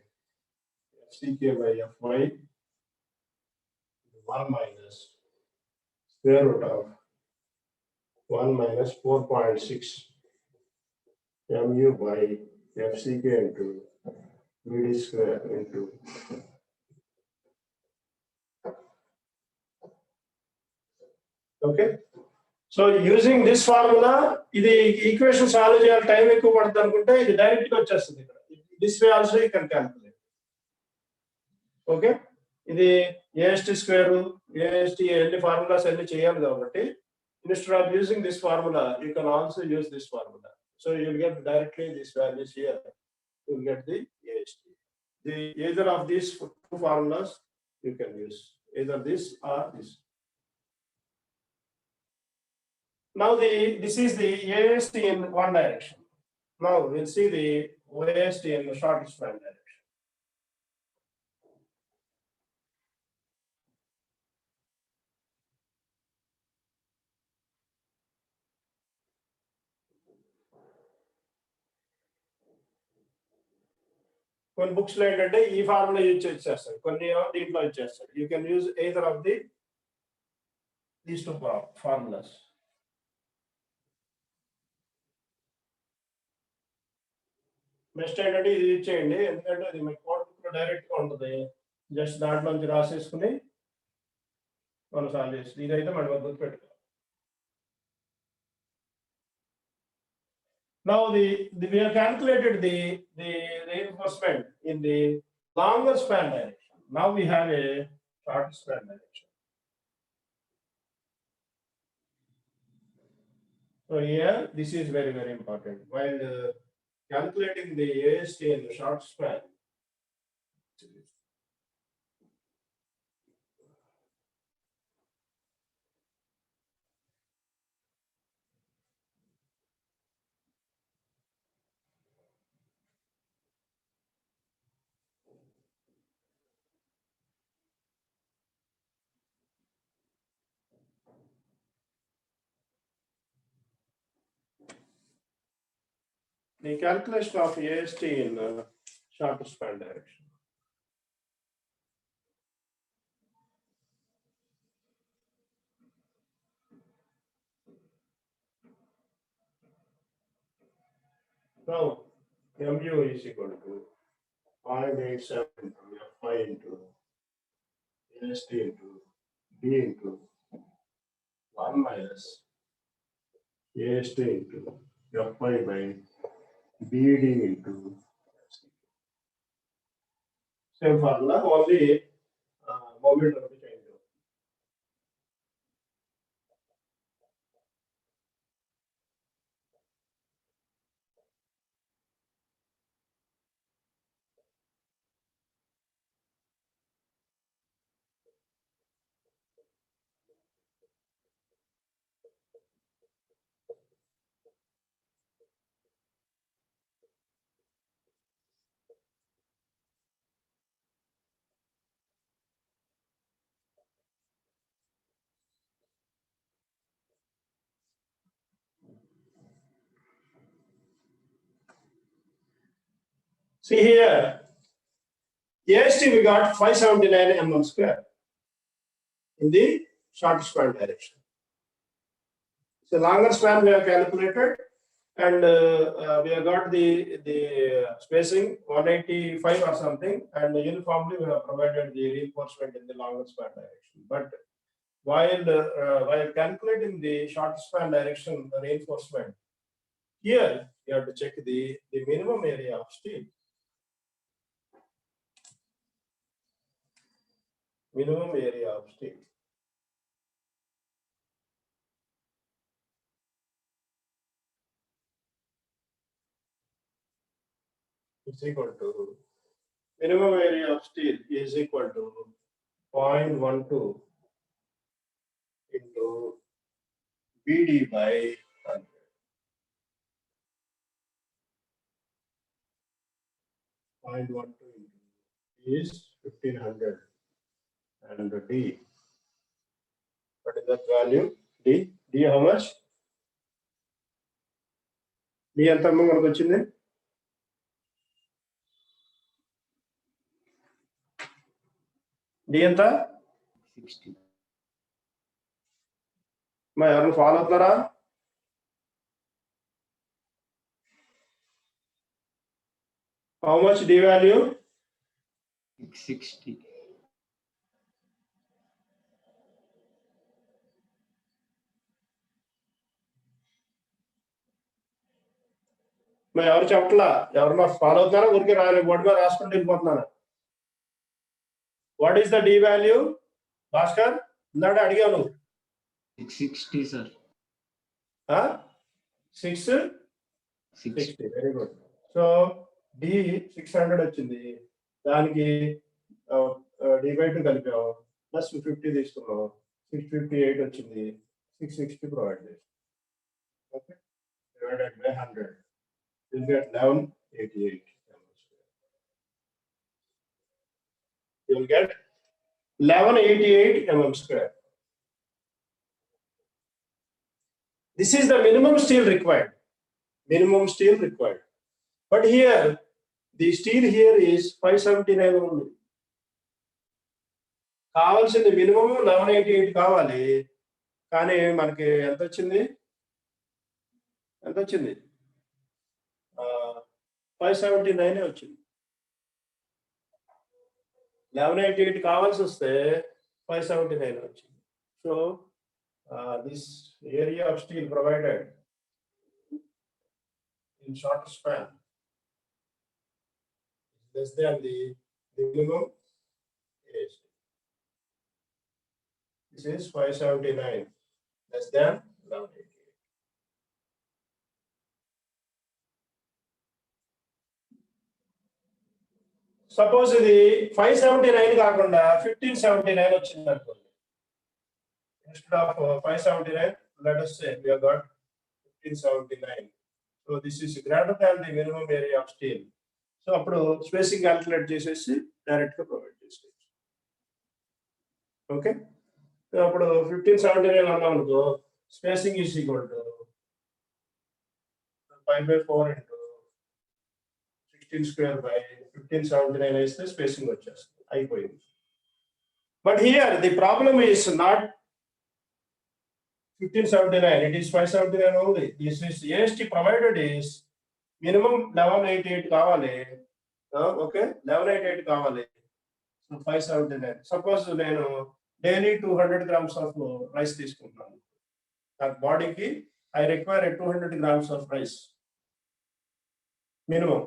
FCK by Fy 1 minus square root of 1 minus 4.6 mu by FCK into VD square into okay. So using this formula, ఇది equation solve చేయాలి, time ఎక్కువ పడుతుంది అనుకుంటే ఇది direct గా వచ్చేస్తుంది ఇక్కడ. This way also you can calculate. Okay, ఇది AST స్క్వేర్ AST ఎన్ని ఫార్ములాస్ అన్ని చేయాలి కాబట్టి instead of using this formula you can also use this formula. So you will get directly these values here. You will get the AST. Either of these two formulas you can use, either this or this. Now this is the AST in one direction. Now we'll see the AST in the short span direction. కొన్ని books లో ఏంటంటే ఈ formula use చేస్తారు, కొన్ని దీంట్లో ఇచ్చేస్తారు. You can use either of these two formulas. Best ఏంటంటే ఇది యూజ్ చేయండి, ఎందుకంటే అది మీ కోడ్ బుక్ లో డైరెక్ట్ గా ఉంటుంది. జస్ట్ దాంట్లోంచి రాసేసుకుని మనం సాల్వ్ చేస్తుంది. ఇదైతే మనం గుర్తు పెట్టుకోవాలి. Now we have calculated the reinforcement in the longer span direction. Now we have a short span direction. So here this is very, very important. While calculating the AST in the short span, the calculation of AST in short span direction. Now mu is equal to 0.87 into Fy into AST into B into 1 minus AST into Fy by BD into same formula, only moment of the change. See here, AST we got 579 mm square in the short span direction. So longer span we have calculated, and we have got the spacing 185 or something, and uniformly we have provided the reinforcement in the longer span direction. But while calculating the short span direction reinforcement, here you have to check the minimum area of steel. Minimum area of steel. Is equal to minimum area of steel is equal to 0.12 into BD by 100. 0.12 is 1500, and D. What is that value? D how much? D ఎంత మనకు వచ్చింది? D ఎంత? 60. మరి ఎవరు follow అవుతారా? How much D value? 60. మరి ఎవరు చెప్పట్లా? ఎవరన్నా ఫాలో అవుతున్నారా? ఊరికే బోర్డు మీద రాసుకుంటూ వెళ్ళిపోతున్నారా? What is the D value? భాస్కర్ ఇందాక అడిగాను. 660, sir. 660. Very good. So D 600 వచ్చింది. దానికి D/2 కలిపాం, ప్లస్ 50 తీసుకున్నాం, 658 వచ్చింది. 660 ప్రొవైడ్ చేస్తాం. Okay, divided by 100 you'll get 1188 you'll get 1188 mm square. This is the minimum steel required. But here the steel here is 579 only. కావాల్సింది minimum 1188 కావాలి, కానీ మనకి ఎంత వచ్చింది? 579 వచ్చింది. 1188 కావాల్సి వస్తే 579 వచ్చింది. So this area of steel provided in shorter span is less than the minimum age. This is 579 less than 1188. Suppose ఇది 579 కాకుండా 1579 వచ్చింది అనుకోండి. Instead of 579, let us say we have got 1579. So this is greater than the minimum area of steel. So అప్పుడు spacing calculate చేసేసి direct గా provide చేసుకోవచ్చు. Okay, అప్పుడు 1579 అన్నాం అనుకో, spacing is equal to 5/4 into 16 square by 1579 వేస్తే spacing వచ్చేస్తుంది, అయిపోయింది. But here the problem is not 1579, it is 579 only. This is AST provided is minimum 1188 కావాలి. ఓకే, 1188 కావాలి. సో 579. సపోజ్ నేను డైలీ 200 grams ఆఫ్ రైస్ తీసుకుంటున్నాను. నాకు బాడీకి I require 200 grams of rice minimum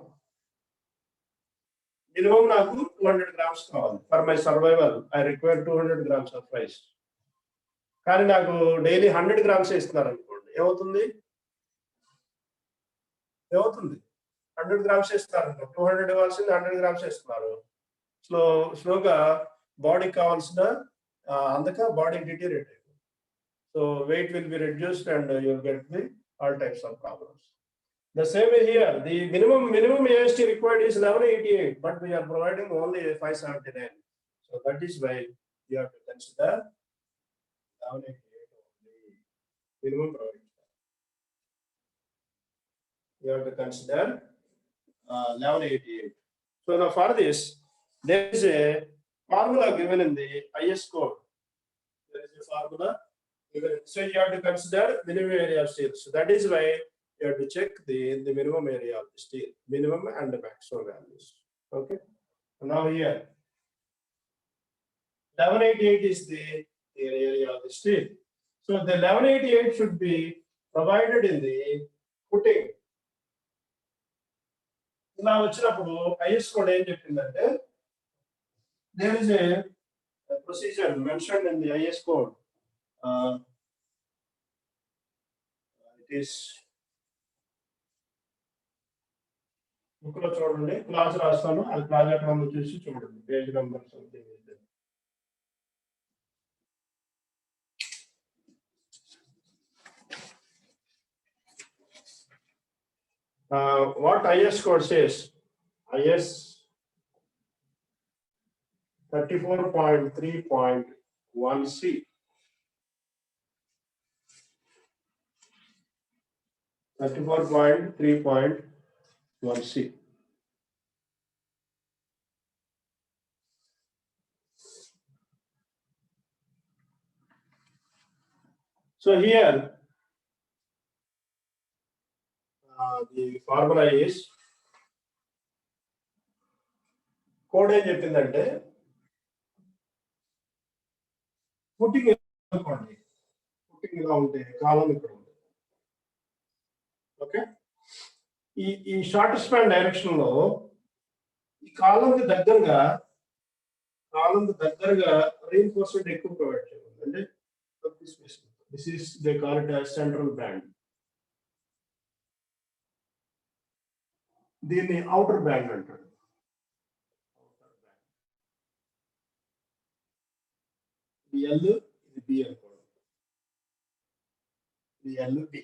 నాకు 200 grams కావాలి. For my survival I require 200 grams of rice. కానీ నాకు డైలీ 100 grams ఇస్తున్నారు అనుకోండి, ఏమవుతుంది? 100 grams ఇస్తున్నారు అనుకో, 200 ఇవ్వాల్సింది 100 grams ఇస్తున్నారు. స్లోగా బాడీకి కావాల్సిన అందుక బాడీ డిటీరియేట్ అయిపోతుంది. So weight will be reduced and you will get the all types of problems. The same way here, the minimum AST required is 1188, but we are providing only 579. So that is why you have to consider 1188 only. Minimum provided. You have to consider 1188. So now for this, there is a formula given in the IS code. There is a formula given. So you have to consider minimum area of steel. So that is why you have to check the minimum area of the steel, minimum and the maximum values. Okay. Now here, 1188 is the area of the steel. So the 1188 should be provided in the footing. ఇలా వచ్చినప్పుడు is code ఏం చెప్పిందంటే there is a procedure mentioned in the IS code. It is book లో చూడండి, class రాస్తాను, అది project number చూసి చూడండి, page number something. What IS code says, IS 34.3.1c. So here the formula is code ఏం చెప్పిందంటే ఫుటింగ్ అనుకోండి, footing ఇలా ఉంటే కాలం ఇక్కడ ఉంది. ఓకే, ఈ షార్ట్ స్పాన్ డైరెక్షన్ లో ఈ కాలంకి దగ్గరగా రీఇన్ఫోర్స్మెంట్ ఎక్కువ ప్రొవైడ్ చేయాలి. అంటే this is they call it as central band. దీన్ని అవుటర్ బ్యాండ్ అంటారు. ఇది ఎల్, ఇది బి అనుకోండి, ఇది ఎల్ బి.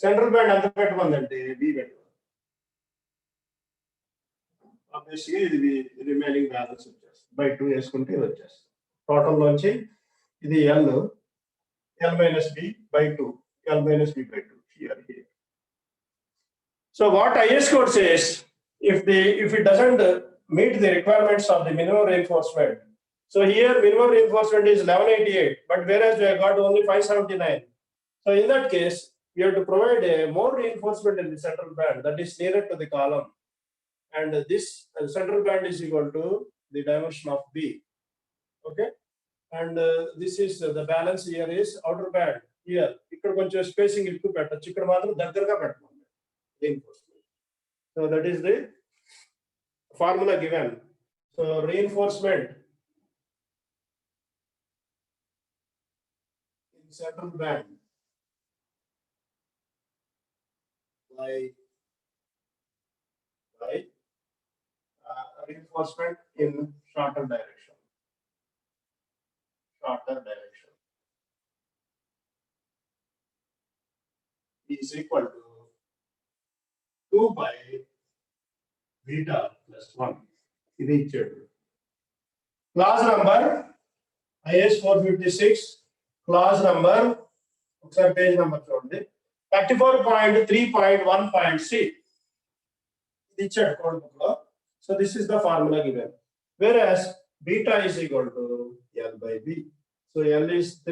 సెంట్రల్ బ్యాండ్ ఎంత పెట్టమందంటే బి పెట్టమని. ఆబ్వియస్గా ఇది రిమైనింగ్ బ్యాలెన్స్ వచ్చేస్తుంది, బై 2 వేసుకుంటే ఇది వచ్చేస్తుంది. టోటల్ లోంచి ఇది L minus B by 2, L minus B by 2 here. So what IS code says, if it doesn't meet the requirements of the minimum reinforcement, so here minimum reinforcement is 1188, but whereas we have got only 579. So in that case, we have to provide a more reinforcement in the central band that is nearer to the column, and this central band is equal to the dimension of B. Okay, and this is the balance here is outer band here. ఇక్కడ కొంచెం spacing ఎక్కువ పెట్టచ్చు, ఇక్కడ మాత్రం దగ్గరగా పెట్టాలి reinforcement. So that is the formula given. So reinforcement in central band by reinforcement in shorter direction is equal to 2 by beta plus 1. ఇది ఇచ్చాడు. Class number IS 456, class number ఒకసారి పేజ్ నంబర్ చూడండి, 34.3.1.c. ఇది ఇచ్చాడు code book లో. So this is the formula given, whereas beta is equal to L by B. So L is 3,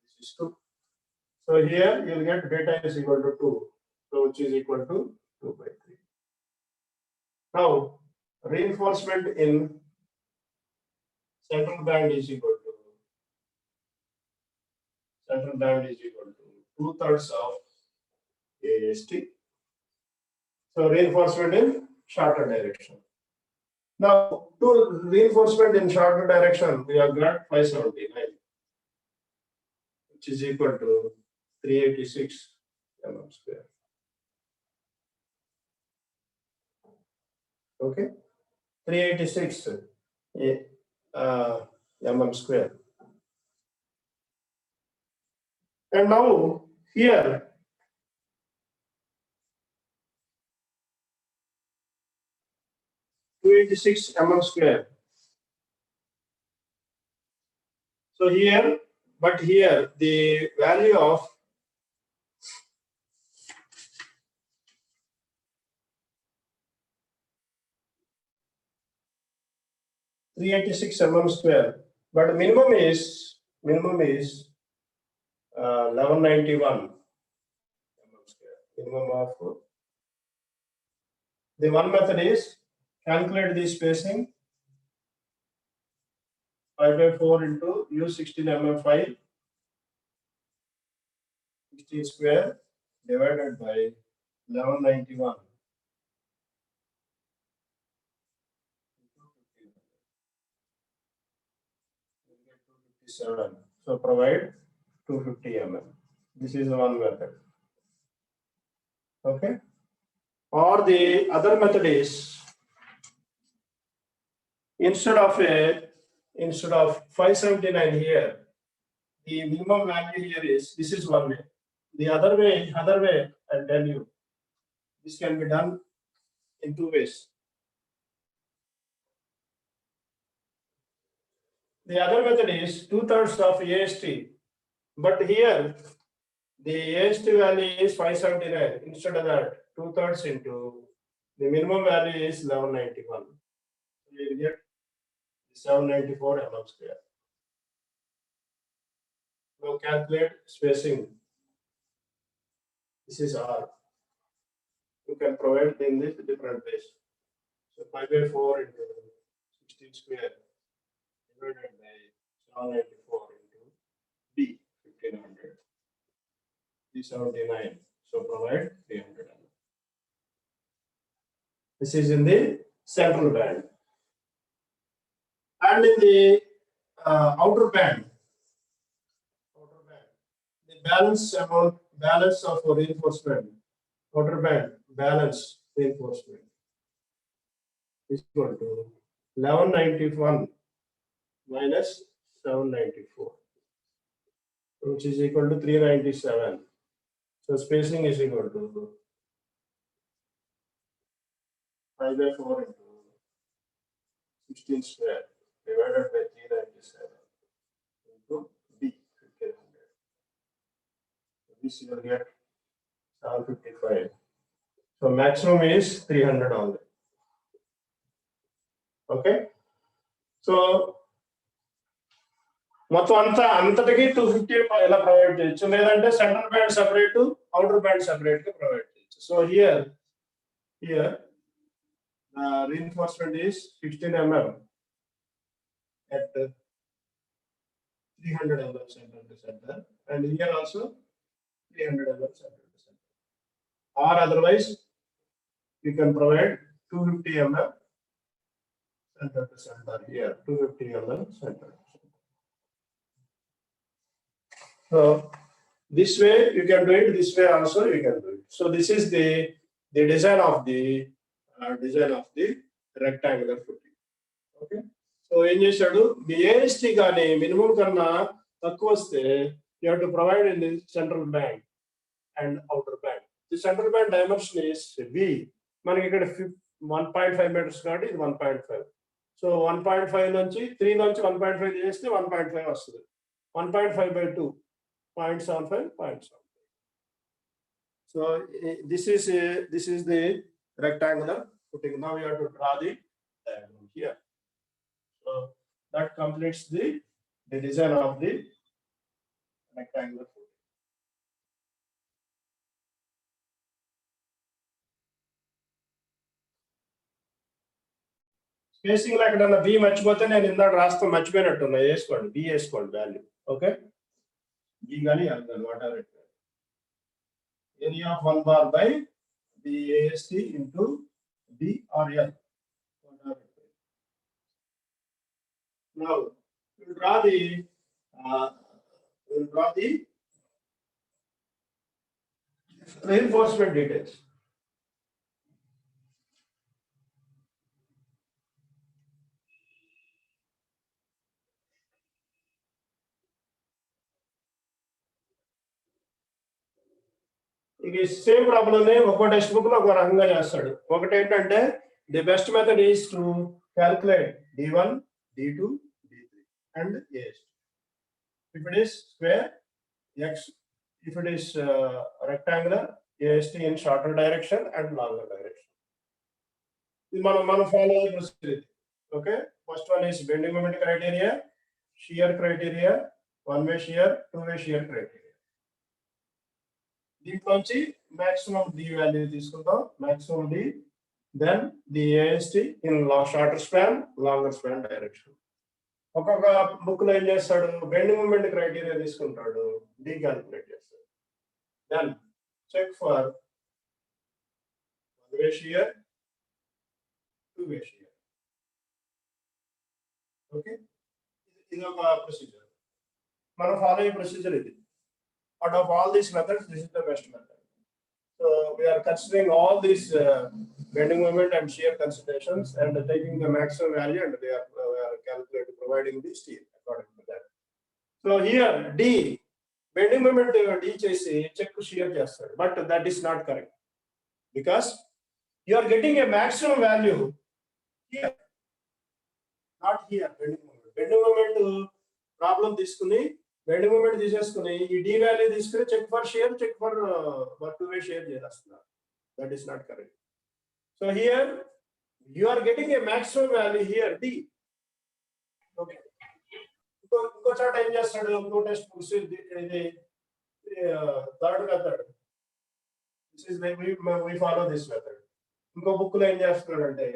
this is 2. So here you will get beta is equal to 2, so which is equal to 2 by 3. Now reinforcement in central band is equal to 2/3 of AST. So reinforcement in shorter direction. Now to reinforcement in shorter direction, we have got 579, which is equal to 386 mm square. Okay, 386 mm square. And now here (286 mm square). So here, but here the value of (386 mm square), but minimum is 1191. minimum of the one method is calculate the spacing 5/4 into use 16 mm file 16 square divided by 1191. So provide 250 mm. This is one method. Okay. Or the other method is instead of 579 here, the minimum value here is, this is one way. The other way, I'll tell you. This can be done in two ways. The other method is 2/3 of AST, but here the AST value is 579. Instead of that, 2/3 into the minimum value is 1191. You will get 794 mm square. Now calculate spacing. This is R. You can provide in this different ways. So 5/4 into 16 square divided by 794 into B 1500. 379. So provide 300 mm. This is in the central band. And in the outer band, the balance of reinforcement, outer band balance reinforcement is equal to 1191 minus 794, which is equal to 397. So spacing is equal to 5/4 into 16 square divided by 397 into B 1500. This you will get 755. So maximum is 300 only. Okay. So మొత్తం అంతటికి 250 ఇలా provide చేయొచ్చు, లేదంటే central band separate, outer band separate గా provide చేయొచ్చు. So here reinforcement is 16 mm at 300 mm center to center, and here also 300 mm center to center. Or otherwise you can provide 250 mm center to center here, 250 mm center to center. So this way you can do it, this way also you can do it. So this is the design of the rectangular footing. Okay. So ఏం చేశాడు, మీ AST కానీ minimum కన్నా తక్కువ వస్తే you have to provide in the central band and outer band. The central band dimension is V. మనకి ఇక్కడ 1.5 meters కాబట్టి ఇది 1.5. సో 1.5 నుంచి 3 నుంచి 1.5 చేస్తే 1.5 వస్తుంది. 1.5/2 0.75 0.75. So this is the rectangular footing. Now we have to draw the diagram here. So that completes the design of the rectangular footing. Spacing like ఎక్కడన్నా B మర్చిపోతే నేను ఇందాక రాస్తా మర్చిపోయినట్టున్నా, వేసుకోండి B వేసుకోండి వాల్యూ. ఓకే, B కానీ L కానీ whatever it is. Area of 1 bar by the AST into B or L. Now we'll draw the reinforcement details. ఇది సేమ్ ప్రాబ్లమ్ ఒక టెక్స్ట్ బుక్ లో ఒక రకంగా చేస్తాడు. ఒకటి ఏంటంటే the best method is to calculate D1, D2, D3 and AST. If it is square, X. If it is rectangular, AST in shorter direction and longer direction. ఇది మనం follow అయ్యే ప్రొసీజర్. Okay, first one is bending moment criteria, shear criteria, 1-way shear, 2-way shear criteria. దీంట్లోంచి maximum D value తీసుకుంటాం, maximum D, then the AST in shorter span, longer span direction. ఒక్కొక్క book లో ఏం చేస్తాడు, బెండింగ్ మూమెంట్ క్రైటీరియా తీసుకుంటాడు, D calculate చేస్తాడు. Then check for one-way shear, two-way shear. Okay, ఇది ఒక ప్రొసీజర్. మనం ఫాలో అయ్యే ప్రొసీజర్ ఇది. Out of all these methods, this is the best method. So we are considering all these bending moment and shear considerations and taking the maximum value, and we are calculating, providing the steel according to that. So here D, bending moment D chesi check shear chestadu, but that is not correct, because you are getting a maximum value here, not here. Bending moment problem తీసుకుని bending moment తీసేసుకుని ఈ D value తీసుకుని check for shear, check for two-way shear చేస్తున్నారు. That is not correct. So here you are getting a maximum value here D. Okay, ఇంకో చాట ఏం చేస్తాడు, ఇంకో టెక్స్ట్ బుక్స్ ఇది third method. This is we follow this method. ఇంకో book లో ఏం చేస్తున్నాడు అంటే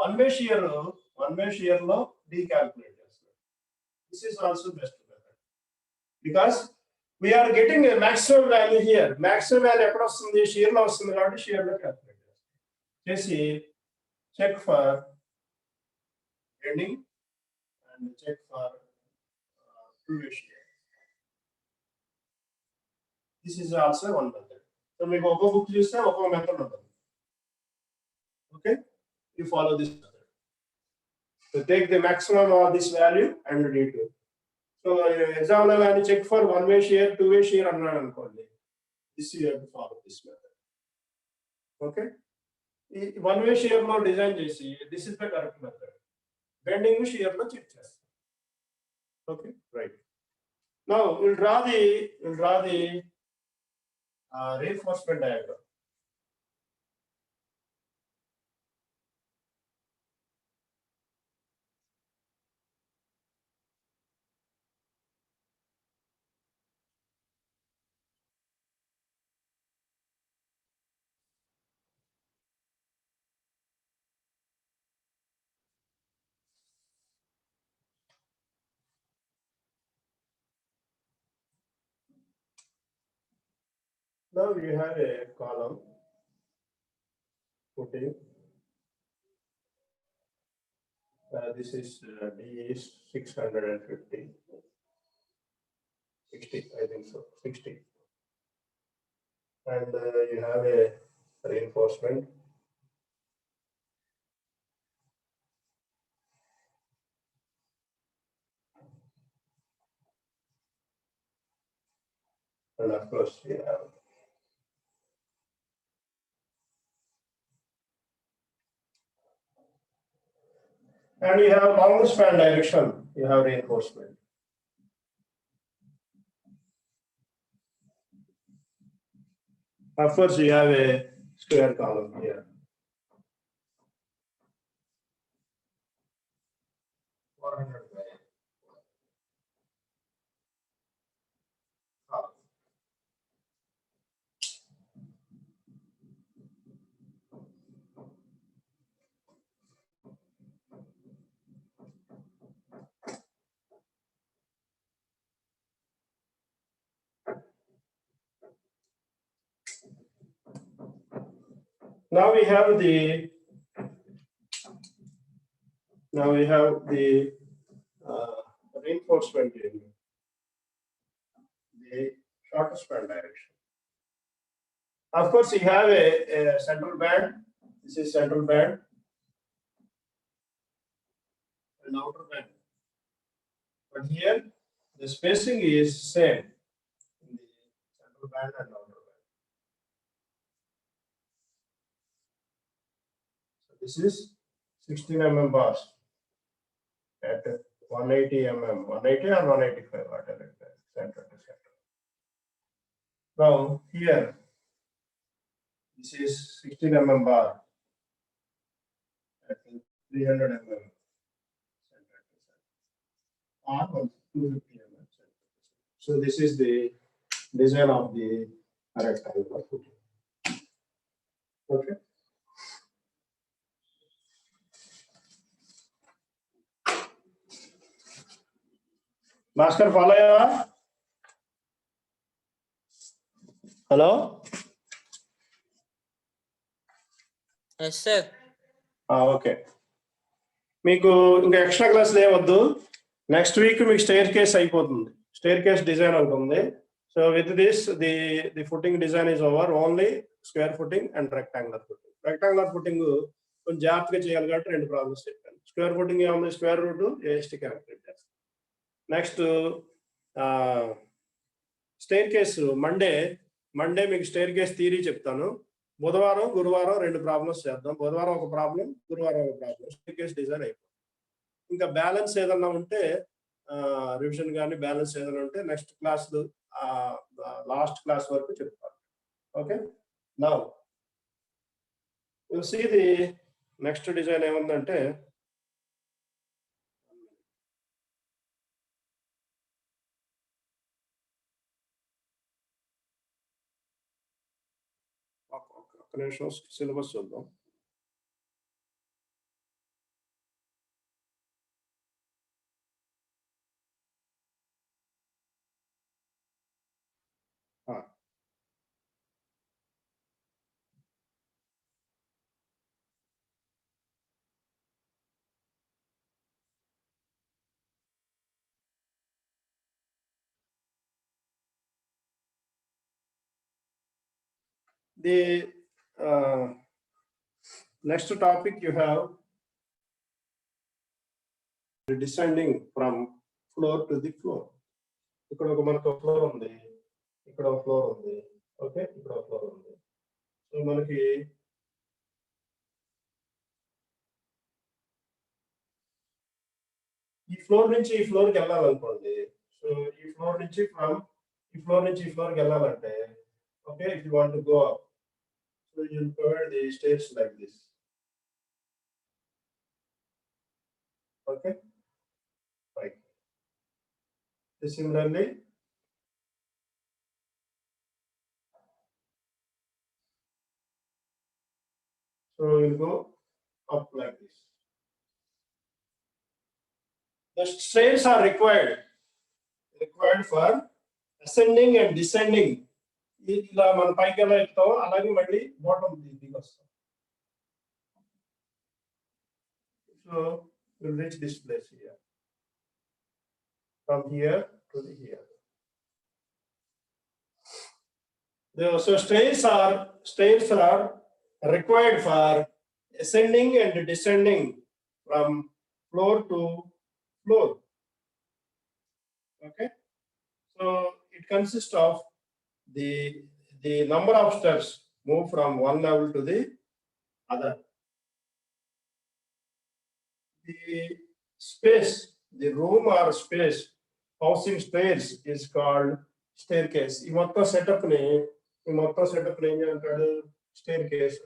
వన్ వే షియర్ లో D క్యాల్కులేట్ చేస్తున్నాడు. This is also best method, because we are getting a maximum value here. Maximum value ఎక్కడ వస్తుంది, షియర్ లో వస్తుంది కాబట్టి షియర్ లో క్యాల్కులేట్ చేసి check for bending and check for two-way shear. This is also one method. So మీకు ఒక్కో book చూస్తే ఒక్కో మెథడ్ ఉంటుంది. Okay, you follow this method. So take the maximum of this value and read it. So exam lo gaani check for one-way shear, two-way shear అన్నాడు అనుకోండి, this you have to follow this method. Okay, ఈ one-way shear లో design చేసి this is the correct method. Bending shear లో check చేస్తాం. Okay, right. Now we'll draw the reinforcement diagram. Now we have a column footing. This is D is 650, 60, I think so, 60. And you have a reinforcement. And of course, you have longer span direction, you have reinforcement. Of course, you have a square column here. Now we have the reinforcement in the shorter span direction. Of course, you have a central band. This is central band, and outer band. But here the spacing is same in the central band and outer band. So this is 16 mm bars at 180 mm, 180 or 185, whatever it is, center to center. Now here, this is 16 mm bar at 300 mm center to center, or 250 mm center to center. So this is the design of the rectangular footing. Okay. Master follow ya? Hello? Yes, sir. Okay, మీకు ఇంకా extra క్లాసులు ఏమొద్దు. Next week మీకు stair case అయిపోతుంది. Stair case design అవుతుంది. So with this the footing design is over. Only square footing and rectangular footing. Rectangular footing కొంచెం జాగ్రత్తగా చేయాలి కాబట్టి 2 ప్రాబ్లమ్స్ చెప్పాను. స్క్వేర్ ఫుటింగ్ ఏముంది, స్క్వేర్ రూట్ ఏఎస్టీ క్యాలిక్యులేట్ చేస్తాం. నెక్స్ట్ స్టేర్ కేస్ మండే మీకు స్టేర్ కేస్ థియరీ చెప్తాను. బుధవారం గురువారం 2 ప్రాబ్లమ్స్ చేద్దాం. బుధవారం ఒక ప్రాబ్లం, గురువారం ఒక ప్రాబ్లం. స్టేర్ కేస్ డిజైన్ అయిపోతుంది. ఇంకా బ్యాలెన్స్ ఏదన్నా ఉంటే రివిజన్ కానీ బ్యాలెన్స్ ఏదైనా ఉంటే నెక్స్ట్ క్లాస్ లాస్ట్ క్లాస్ వరకు చెప్తాను. Okay, now you see the next design ఏముందంటే ఒక్క నిమిషం సిలబస్ చూద్దాం. The next topic you have descending from floor to the floor. ఇక్కడ ఒక మనకు ఫ్లోర్ ఉంది, ఇక్కడ ఒక ఫ్లోర్ ఉంది. ఓకే, ఇక్కడ ఒక ఫ్లోర్ ఉంది. సో మనకి ఈ ఫ్లోర్ నుంచి ఈ ఫ్లోర్కి వెళ్ళాలనుకోండి. సో ఈ ఫ్లోర్ నుంచి ఈ ఫ్లోర్కి వెళ్ళాలంటే okay, if you want to go up, so you will provide the stairs like this. Okay, right. Similarly, so we'll go up like this. The stairs are required for ascending and descending. ఇలా మన పైకి ఎలా ఎక్కుతామో అలాగే మళ్ళీ bottom దిగి వస్తాం. So we'll reach this place here. From here to here. So stairs are required for ascending and descending from floor to floor. Okay, so it consists of the number of steps move from one level to the other. The room or space housing stairs is called staircase. ఈ మొత్తం setup ని ఏం అంటాడు, staircase.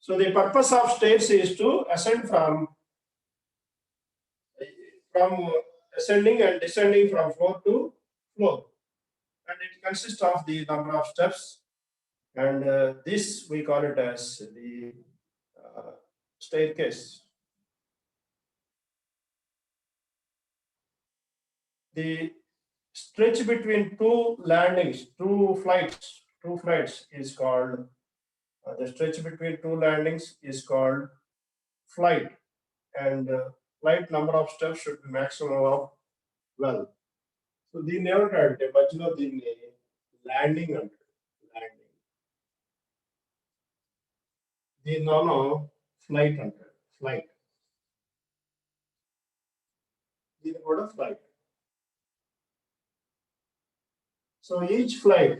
So the purpose of stairs is to ascend from ascending and descending from floor to floor, and it consists of the number of steps, and this we call it as the staircase. The stretch between two flights is called the stretch between two landings is called flight, and flight number of steps should be maximum of 12. So దీన్ని ఏమంటారంటే మధ్యలో దీన్ని landing అంటారు. Landing దీనిలోనూ flight అంటారు. Flight దీన్ని కూడా flight. So each flight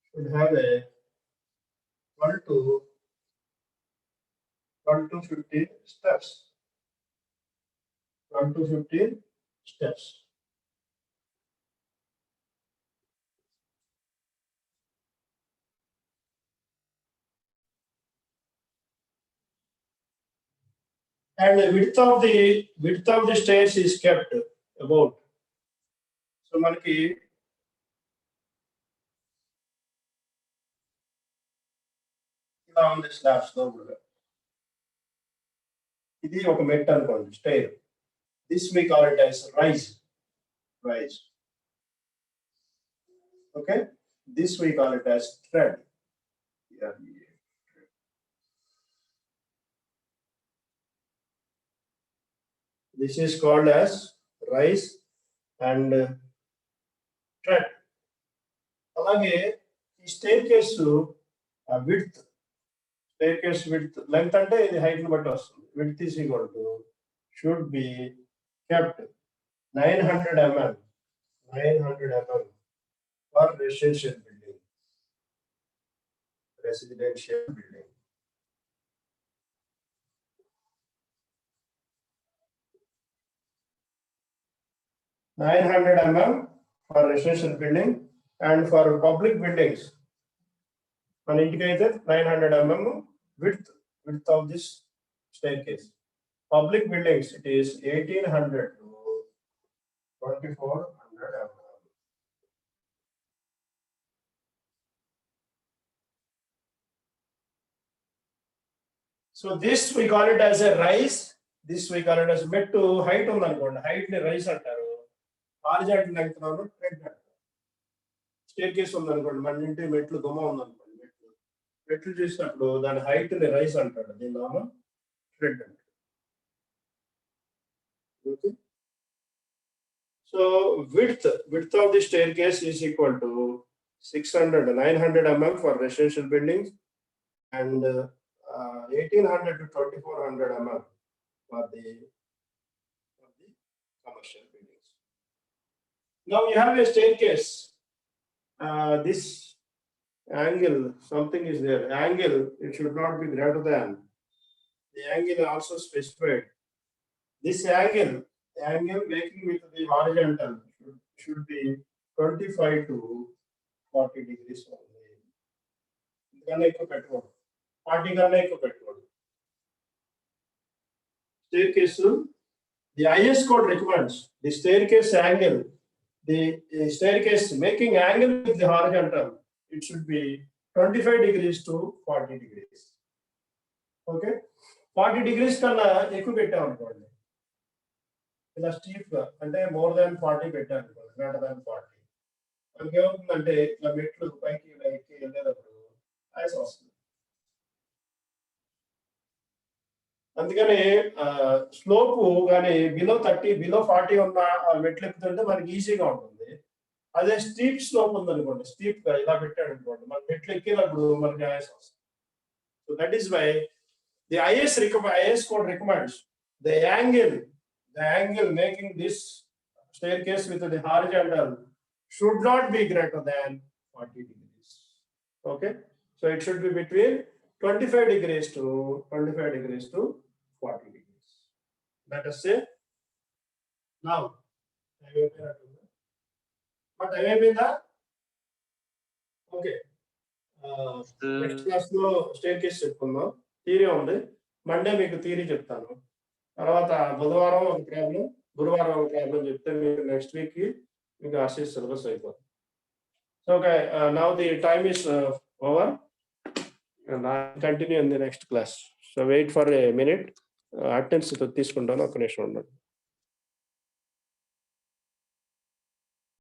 should have a 12 to 15 steps. 12 to 15 steps. and the width of the stairs is kept about. So మనకి ఇలా ఉంది స్లాబ్స్ లోపల. ఇది ఒక మెట్ అనుకోండి, stair. This we call it as rise. Okay, this we call it as tread. Yeah. This is called as rise and tread. అలాగే ఈ staircase width, staircase width, length అంటే ఇది హైట్ ని బట్టి వస్తుంది. Width is equal to should be kept 900 mm for residential building. 900 mm for residential building, and for public buildings మన ఇంటికి అయితే 900 mm width of this staircase. Public buildings it is 1800 to 2400 mm. So this we call it as a rise, this we call it as mid to height ఉందనుకోండి, height ని rise అంటారు. horizontal length ను tread అంటారు. staircase ఉందనుకోండి, మన ఇంటి మెట్లు దుమ్మ ఉందనుకోండి, మెట్లు చేసినప్పుడు దాని height ని rise అంటాడు, దీని నామం tread అంటారు. Okay. So width of the staircase is equal to 900 mm for residential buildings, and 1800 to 2400 mm for the commercial buildings. Now you have a staircase. This angle, something is there. Angle, it should not be greater than. The angle also specified. This angle making with the horizontal should be 25 to 40 degrees only. ఇంతకన్నా ఎక్కువ పెట్టకూడదు, 40 కన్నా ఎక్కువ పెట్టకూడదు. Staircase, the IS code recommends the staircase angle, the staircase making angle with the horizontal, it should be 25 degrees to 40 degrees. Okay, 40 degrees కన్నా ఎక్కువ పెట్టామనుకోండి, ఇలా స్టీప్ గా, అంటే మోర్ దాన్ 40 పెట్టామనుకోండి, గ్రేటర్ దాన్ 40, మనకి ఏమవుతుందంటే ఇలా మెట్లు పైకి వెళ్ళేటప్పుడు ఆయాసం వస్తుంది. అందుకని స్లోప్ కానీ బిలో 40 ఉన్న మెట్లు ఎక్కుతుంటే మనకి ఈజీగా ఉంటుంది. అదే స్టీప్ స్లోప్ ఉందనుకోండి, స్టీప్ గా ఇలా పెట్టాడు అనుకోండి, మన మెట్లు ఎక్కేటప్పుడు మనకి ఆయాసం వస్తుంది. So that is why the IS code recommends the angle making this staircase with the horizontal should not be greater than 40 degrees. Okay, so it should be between 25 degrees to 40 degrees. Let us say now. But I may be that. Okay. Next class లో staircase చెప్పుకుందాం. Theory ఉంది. Monday మీకు theory చెప్తాను. తర్వాత బుధవారం ఒక problem, గురువారం ఒక ప్రాబ్లం చెప్తే మీకు నెక్స్ట్ వీక్ కి మీకు ఆర్సీఎస్ సిలబస్ అయిపోతుంది. So okay, now the time is over and I continue in the next class. So wait for a minute. Attendance తీసుకుంటాను, ఒక నిమిషం ఉండండి.